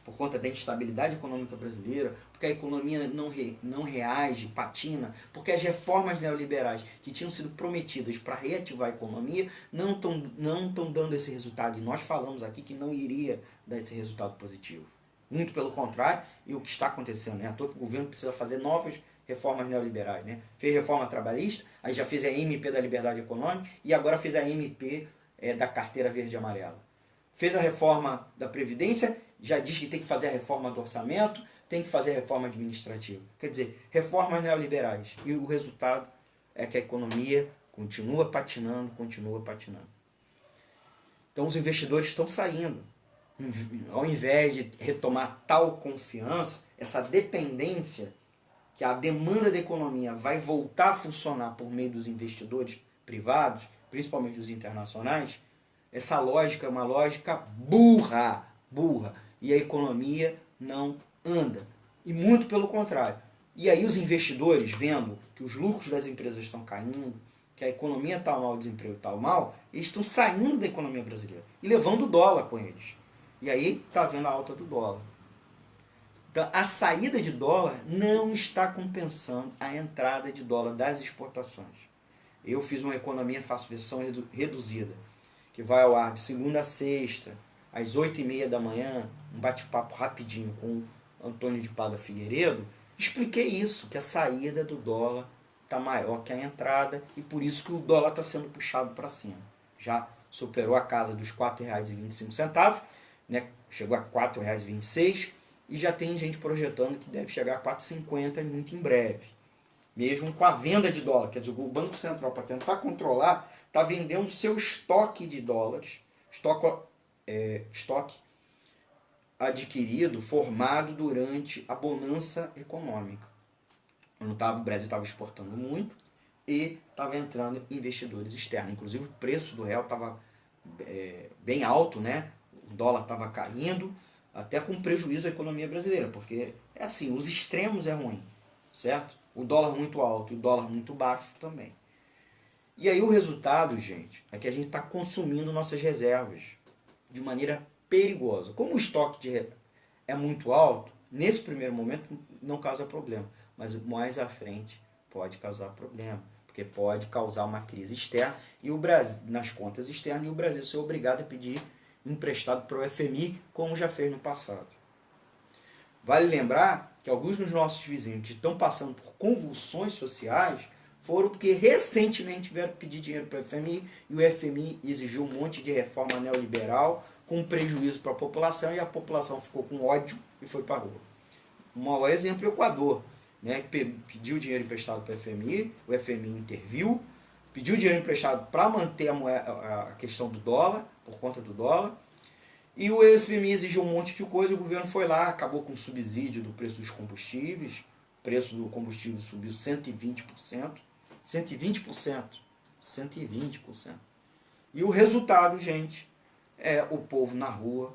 por conta da instabilidade econômica brasileira, porque a economia não reage, patina, porque as reformas neoliberais que tinham sido prometidas para reativar a economia não estão dando esse resultado. E nós falamos aqui que não iria dar esse resultado positivo. Muito pelo contrário, e o que está acontecendo, à toa que o governo precisa fazer novas reformas neoliberais. Fez reforma trabalhista, aí já fez a MP da liberdade econômica e agora fez a MP da carteira verde e amarela. Fez a reforma da Previdência, já diz que tem que fazer a reforma do orçamento, tem que fazer a reforma administrativa. Quer dizer, reformas neoliberais. E o resultado é que a economia continua patinando. Então os investidores estão saindo. Ao invés de retomar tal confiança, essa dependência, que a demanda da economia vai voltar a funcionar por meio dos investidores privados, principalmente os internacionais, essa lógica é uma lógica burra. E a economia não anda. E muito pelo contrário. E aí os investidores, vendo que os lucros das empresas estão caindo, que a economia está mal, o desemprego está mal, eles estão saindo da economia brasileira e levando o dólar com eles. E aí está havendo a alta do dólar. Então, a saída de dólar não está compensando a entrada de dólar das exportações. Eu fiz uma economia, faço versão reduzida, que vai ao ar de segunda a sexta, às 8h30 da manhã, um bate-papo rapidinho com o Antônio de Pada Figueiredo. Expliquei isso, que a saída do dólar está maior que a entrada e por isso que o dólar está sendo puxado para cima. Já superou a casa dos R$ 4,25, né? Chegou a R$ 4,26 e já tem gente projetando que deve chegar a R$ 4,50 muito em breve. Mesmo com a venda de dólar, quer dizer, o Banco Central, para tentar controlar, está vendendo seu estoque de dólares, estoque adquirido, formado durante a bonança econômica. O Brasil estava exportando muito e estava entrando investidores externos. Inclusive o preço do real estava bem alto, né? O dólar estava caindo, até com prejuízo à economia brasileira, porque é assim, os extremos é ruim, certo? O dólar muito alto e o dólar muito baixo também. E aí o resultado, gente, é que a gente está consumindo nossas reservas de maneira perigosa. Como o estoque é muito alto, nesse primeiro momento não causa problema, mas mais à frente pode causar problema, porque pode causar uma crise externa e o Brasil, nas contas externas, e o Brasil ser obrigado a pedir emprestado para o FMI, como já fez no passado. Vale lembrar que alguns dos nossos vizinhos que estão passando por convulsões sociais foram porque recentemente vieram pedir dinheiro para o FMI e o FMI exigiu um monte de reforma neoliberal com prejuízo para a população e a população ficou com ódio e foi para a rua. Um mau exemplo é o Equador, né, que pediu dinheiro emprestado para o FMI interviu, pediu dinheiro emprestado para manter a questão do dólar, por conta do dólar, e o FMI exigiu um monte de coisa, o governo foi lá, acabou com o subsídio do preço dos combustíveis, o preço do combustível subiu 120%, 120%, 120%. E o resultado, gente, é o povo na rua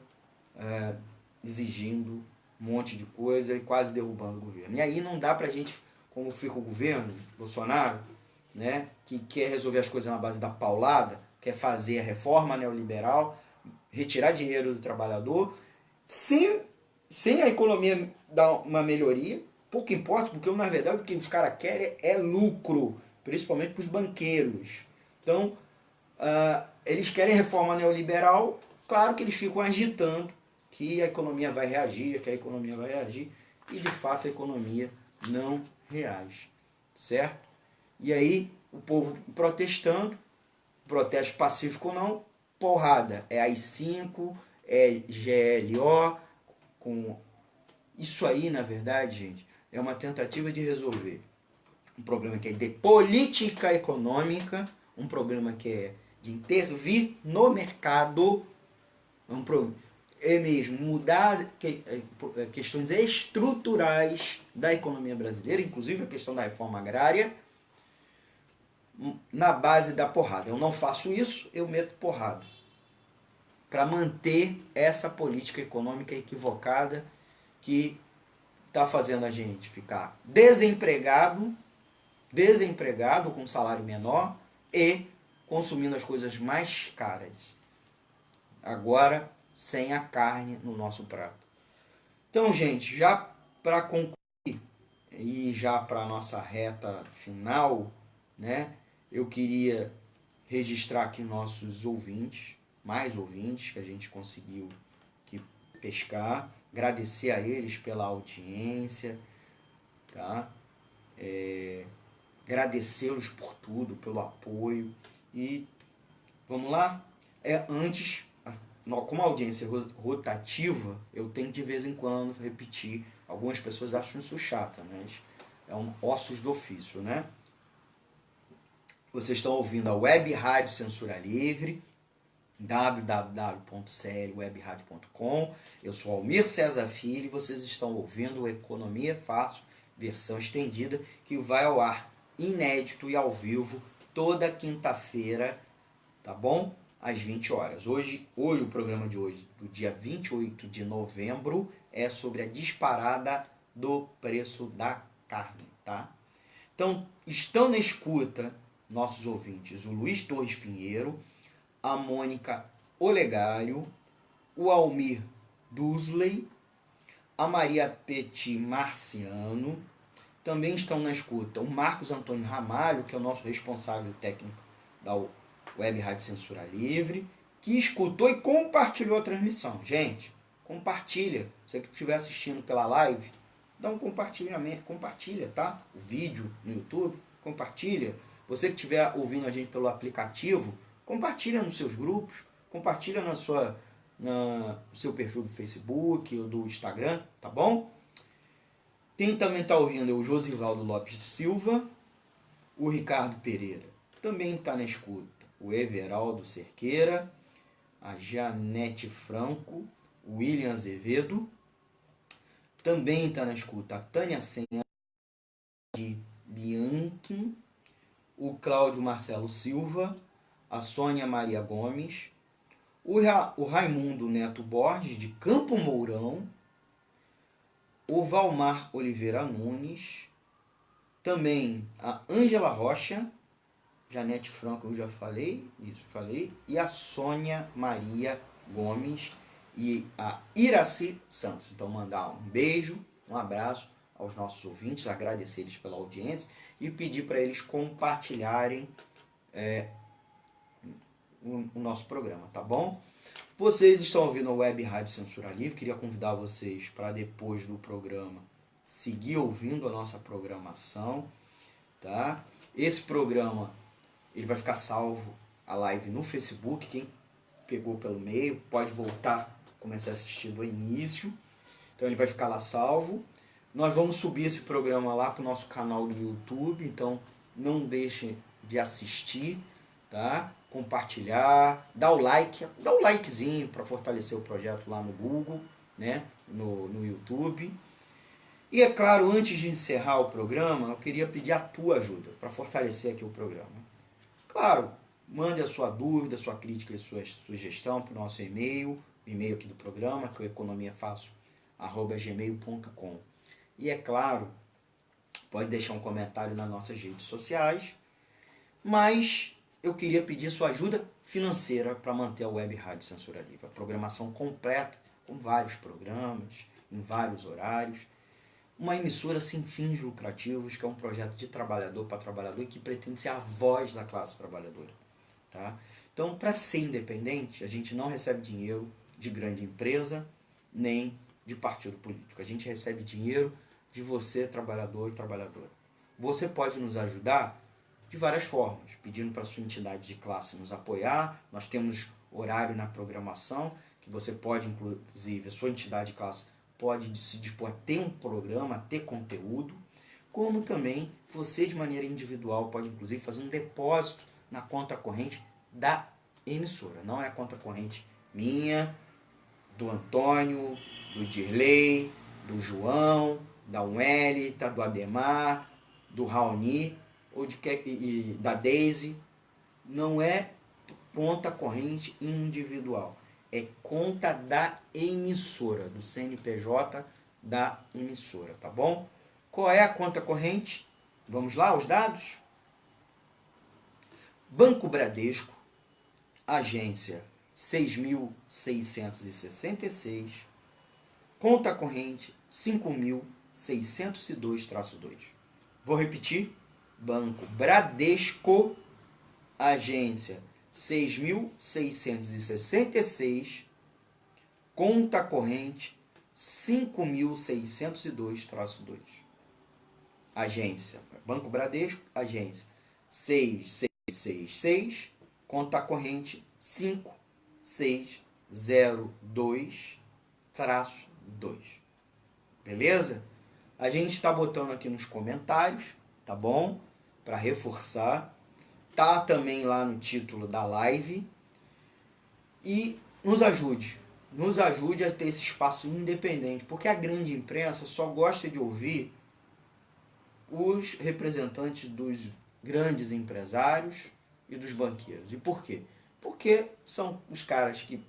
exigindo um monte de coisa e quase derrubando o governo. E aí não dá pra gente, como fica o governo, Bolsonaro, né, que quer resolver as coisas na base da paulada, quer fazer a reforma neoliberal, retirar dinheiro do trabalhador, sem a economia dar uma melhoria, pouco importa, porque na verdade o que os caras querem é lucro, principalmente para os banqueiros. Então, eles querem reforma neoliberal, claro que eles ficam agitando que a economia vai reagir, e de fato a economia não reage, certo? E aí o povo protestando, protesto pacífico ou não, porrada, é AI-5, é GLO, com... Isso aí, na verdade, gente, é uma tentativa de resolver um problema que é de política econômica, um problema que é de intervir no mercado, é mesmo mudar questões estruturais da economia brasileira, inclusive a questão da reforma agrária, na base da porrada. Eu não faço isso, eu meto porrada. Para manter essa política econômica equivocada que está fazendo a gente ficar desempregado com salário menor e consumindo as coisas mais caras. Agora, sem a carne no nosso prato. Então, gente, já para concluir e já para a nossa reta final, né, eu queria registrar aqui nossos ouvintes, mais ouvintes que a gente conseguiu pescar, agradecer a eles pela audiência, tá? Agradecê-los por tudo, pelo apoio e vamos lá? Antes, como a audiência é rotativa, eu tenho de vez em quando repetir. Algumas pessoas acham isso chata, mas é ossos do ofício, né? Vocês estão ouvindo a Web Rádio Censura Livre, www.clwebradio.com. Eu sou Almir César Filho e vocês estão ouvindo o Economia Fácil, versão estendida, que vai ao ar inédito e ao vivo toda quinta-feira, tá bom? Às 20 horas. Hoje o programa de hoje, do dia 28 de novembro, é sobre a disparada do preço da carne, tá? Então, estão na escuta nossos ouvintes, o Luiz Torres Pinheiro, a Mônica Olegário, o Almir Dusley, a Maria Petit Marciano. Também estão na escuta o Marcos Antônio Ramalho, que é o nosso responsável técnico da Web Rádio Censura Livre, que escutou e compartilhou a transmissão. Gente, compartilha. Você que estiver assistindo pela live, dá um compartilhamento, compartilha, tá? O vídeo no YouTube, compartilha. Você que estiver ouvindo a gente pelo aplicativo, compartilha nos seus grupos, compartilha no seu perfil do Facebook ou do Instagram, tá bom? Quem também está ouvindo é o Josivaldo Lopes de Silva, o Ricardo Pereira também está na escuta, o Everaldo Cerqueira, a Janete Franco, o William Azevedo, também está na escuta a Tânia Senna de Bianchi, o Cláudio Marcelo Silva, a Sônia Maria Gomes, o Raimundo Neto Borges, de Campo Mourão, o Valmar Oliveira Nunes, também a Ângela Rocha, Janete Franco, eu já falei, e a Sônia Maria Gomes e a Iraci Santos. Então, mandar um beijo, um abraço aos nossos ouvintes, agradecer eles pela audiência e pedir para eles compartilharem o nosso programa, tá bom? Vocês estão ouvindo a Web Rádio Censura Livre, queria convidar vocês para depois do programa seguir ouvindo a nossa programação, tá? Esse programa ele vai ficar salvo a live no Facebook, quem pegou pelo meio pode voltar, começar a assistir do início, então ele vai ficar lá salvo. Nós vamos subir esse programa lá para o nosso canal do YouTube, então não deixem de assistir, tá? Compartilhar, dá o likezinho para fortalecer o projeto lá no Google, né? no YouTube. E é claro, antes de encerrar o programa, eu queria pedir a tua ajuda para fortalecer aqui o programa. Claro, mande a sua dúvida, sua crítica e sua sugestão para o nosso e-mail, o e-mail aqui do programa, que é economiafácil@gmail.com. E é claro, pode deixar um comentário nas nossas redes sociais, mas eu queria pedir sua ajuda financeira para manter a Web Rádio Censura Livre. A programação completa, com vários programas, em vários horários. Uma emissora sem fins lucrativos, que é um projeto de trabalhador para trabalhador e que pretende ser a voz da classe trabalhadora. Tá? Então, para ser independente, a gente não recebe dinheiro de grande empresa, nem de partido político. A gente recebe dinheiro de você, trabalhador e trabalhadora. Você pode nos ajudar de várias formas, pedindo para a sua entidade de classe nos apoiar. Nós temos horário na programação, que você pode, inclusive, a sua entidade de classe pode se dispor a ter um programa, a ter conteúdo, como também você, de maneira individual, pode, inclusive, fazer um depósito na conta corrente da emissora. Não é a conta corrente minha, do Antônio, do Dirley, do João, da Uelita, do Ademar, do Raoni, ou da Daisy. Não é conta corrente individual. É conta da emissora, do CNPJ da emissora, tá bom? Qual é a conta corrente? Vamos lá, os dados? Banco Bradesco, agência 6.666, conta corrente 5.602-2. Vou repetir. Banco Bradesco, agência 6.666, conta corrente 5.602-2. Agência, Banco Bradesco, agência 666, conta corrente 5602-2. Beleza? A gente está botando aqui nos comentários, tá bom? Para reforçar. Tá também lá no título da live. E nos ajude a ter esse espaço independente, porque a grande imprensa só gosta de ouvir os representantes dos grandes empresários e dos banqueiros. E por quê? Porque são os caras que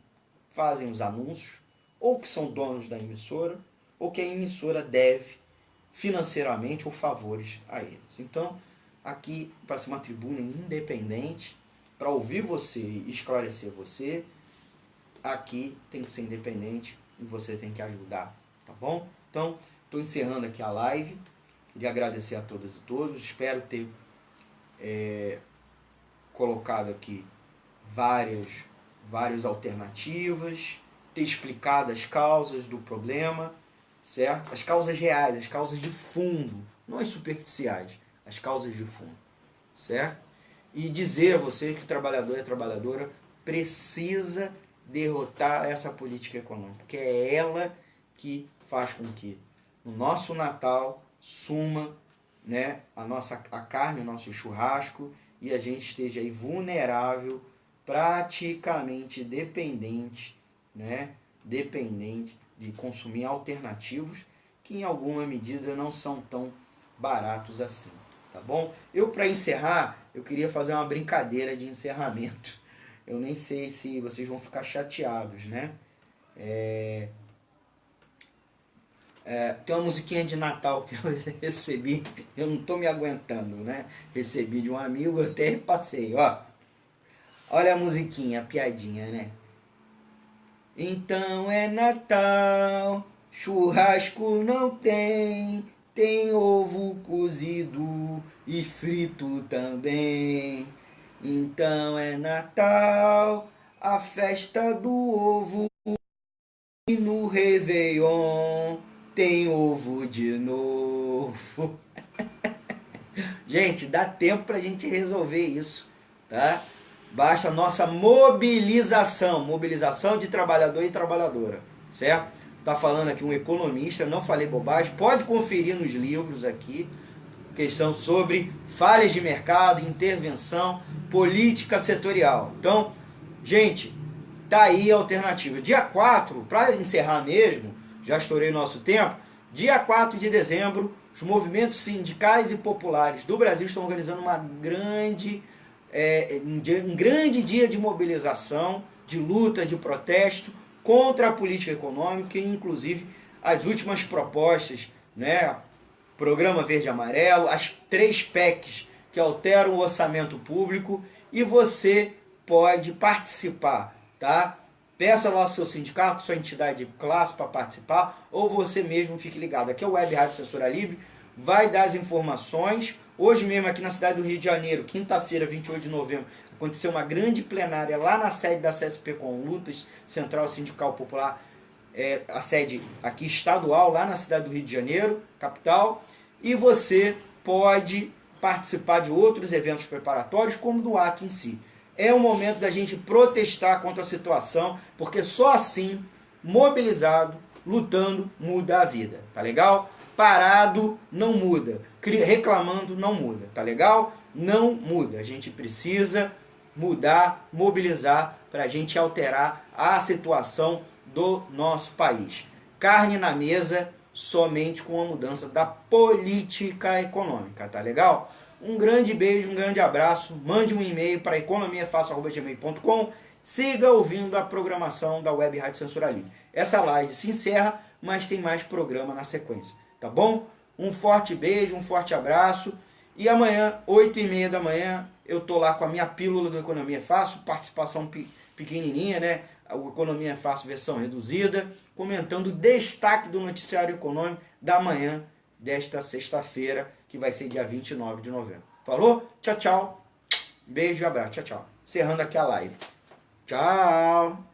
fazem os anúncios, ou que são donos da emissora, ou que a emissora deve financeiramente ou favores a eles. Então, aqui, para ser uma tribuna independente, para ouvir você e esclarecer você, aqui tem que ser independente e você tem que ajudar, tá bom? Então, estou encerrando aqui a live. Queria agradecer a todas e todos. Espero ter colocado aqui várias alternativas, ter explicado as causas do problema, certo? As causas reais, as causas de fundo, não as superficiais, as causas de fundo. certo? E dizer a você que o trabalhador e a trabalhadora precisa derrotar essa política econômica, porque é ela que faz com que no nosso Natal suma, né, a carne, o nosso churrasco, e a gente esteja aí vulnerável, praticamente dependente, né, dependente de consumir alternativos que em alguma medida não são tão baratos assim, tá bom? Para encerrar, eu queria fazer uma brincadeira de encerramento. Eu nem sei se vocês vão ficar chateados, né? Tem uma musiquinha de Natal que eu recebi, eu não tô me aguentando, né? Recebi de um amigo, eu até repassei, ó. Olha a musiquinha, a piadinha, né? Então é Natal, churrasco não tem, tem ovo cozido e frito também. Então é Natal, a festa do ovo, e no Réveillon tem ovo de novo. Gente, dá tempo pra gente resolver isso, tá? Basta a nossa mobilização de trabalhador e trabalhadora, certo? Tá falando aqui um economista, não falei bobagem, pode conferir nos livros aqui, questão sobre falhas de mercado, intervenção, política setorial. Então, gente, tá aí a alternativa. Dia 4, para encerrar mesmo, já estourei nosso tempo, dia 4 de dezembro, os movimentos sindicais e populares do Brasil estão organizando um grande dia de mobilização, de luta, de protesto contra a política econômica, e inclusive as últimas propostas, né? Programa Verde e Amarelo, as 3 PECs que alteram o orçamento público, e você pode participar, tá? Peça lá ao seu sindicato, sua entidade de classe para participar, ou você mesmo fique ligado. Aqui é o Web Rádio Censura Livre, vai dar as informações. Hoje mesmo aqui na cidade do Rio de Janeiro, quinta-feira, 28 de novembro, aconteceu uma grande plenária lá na sede da CSP com Lutas, Central Sindical Popular, a sede aqui estadual, lá na cidade do Rio de Janeiro, capital, e você pode participar de outros eventos preparatórios, como do ato em si. É o momento da gente protestar contra a situação, porque só assim, mobilizado, lutando, muda a vida, tá legal? Parado não muda, reclamando não muda, tá legal? Não muda, a gente precisa mudar, mobilizar para a gente alterar a situação do nosso país. Carne na mesa somente com a mudança da política econômica, tá legal? Um grande beijo, um grande abraço, mande um e-mail para economiafácil@gmail.com, siga ouvindo a programação da Web Rádio Censura Livre. Essa live se encerra, mas tem mais programa na sequência, tá bom? Um forte beijo, um forte abraço, e amanhã, 8h30 da manhã, eu tô lá com a minha pílula do Economia Fácil, participação pequenininha, né? O Economia Fácil versão reduzida, comentando o destaque do noticiário econômico da manhã desta sexta-feira, que vai ser dia 29 de novembro. Falou? Tchau, tchau. Beijo e abraço. Tchau, tchau. Encerrando aqui a live. Tchau.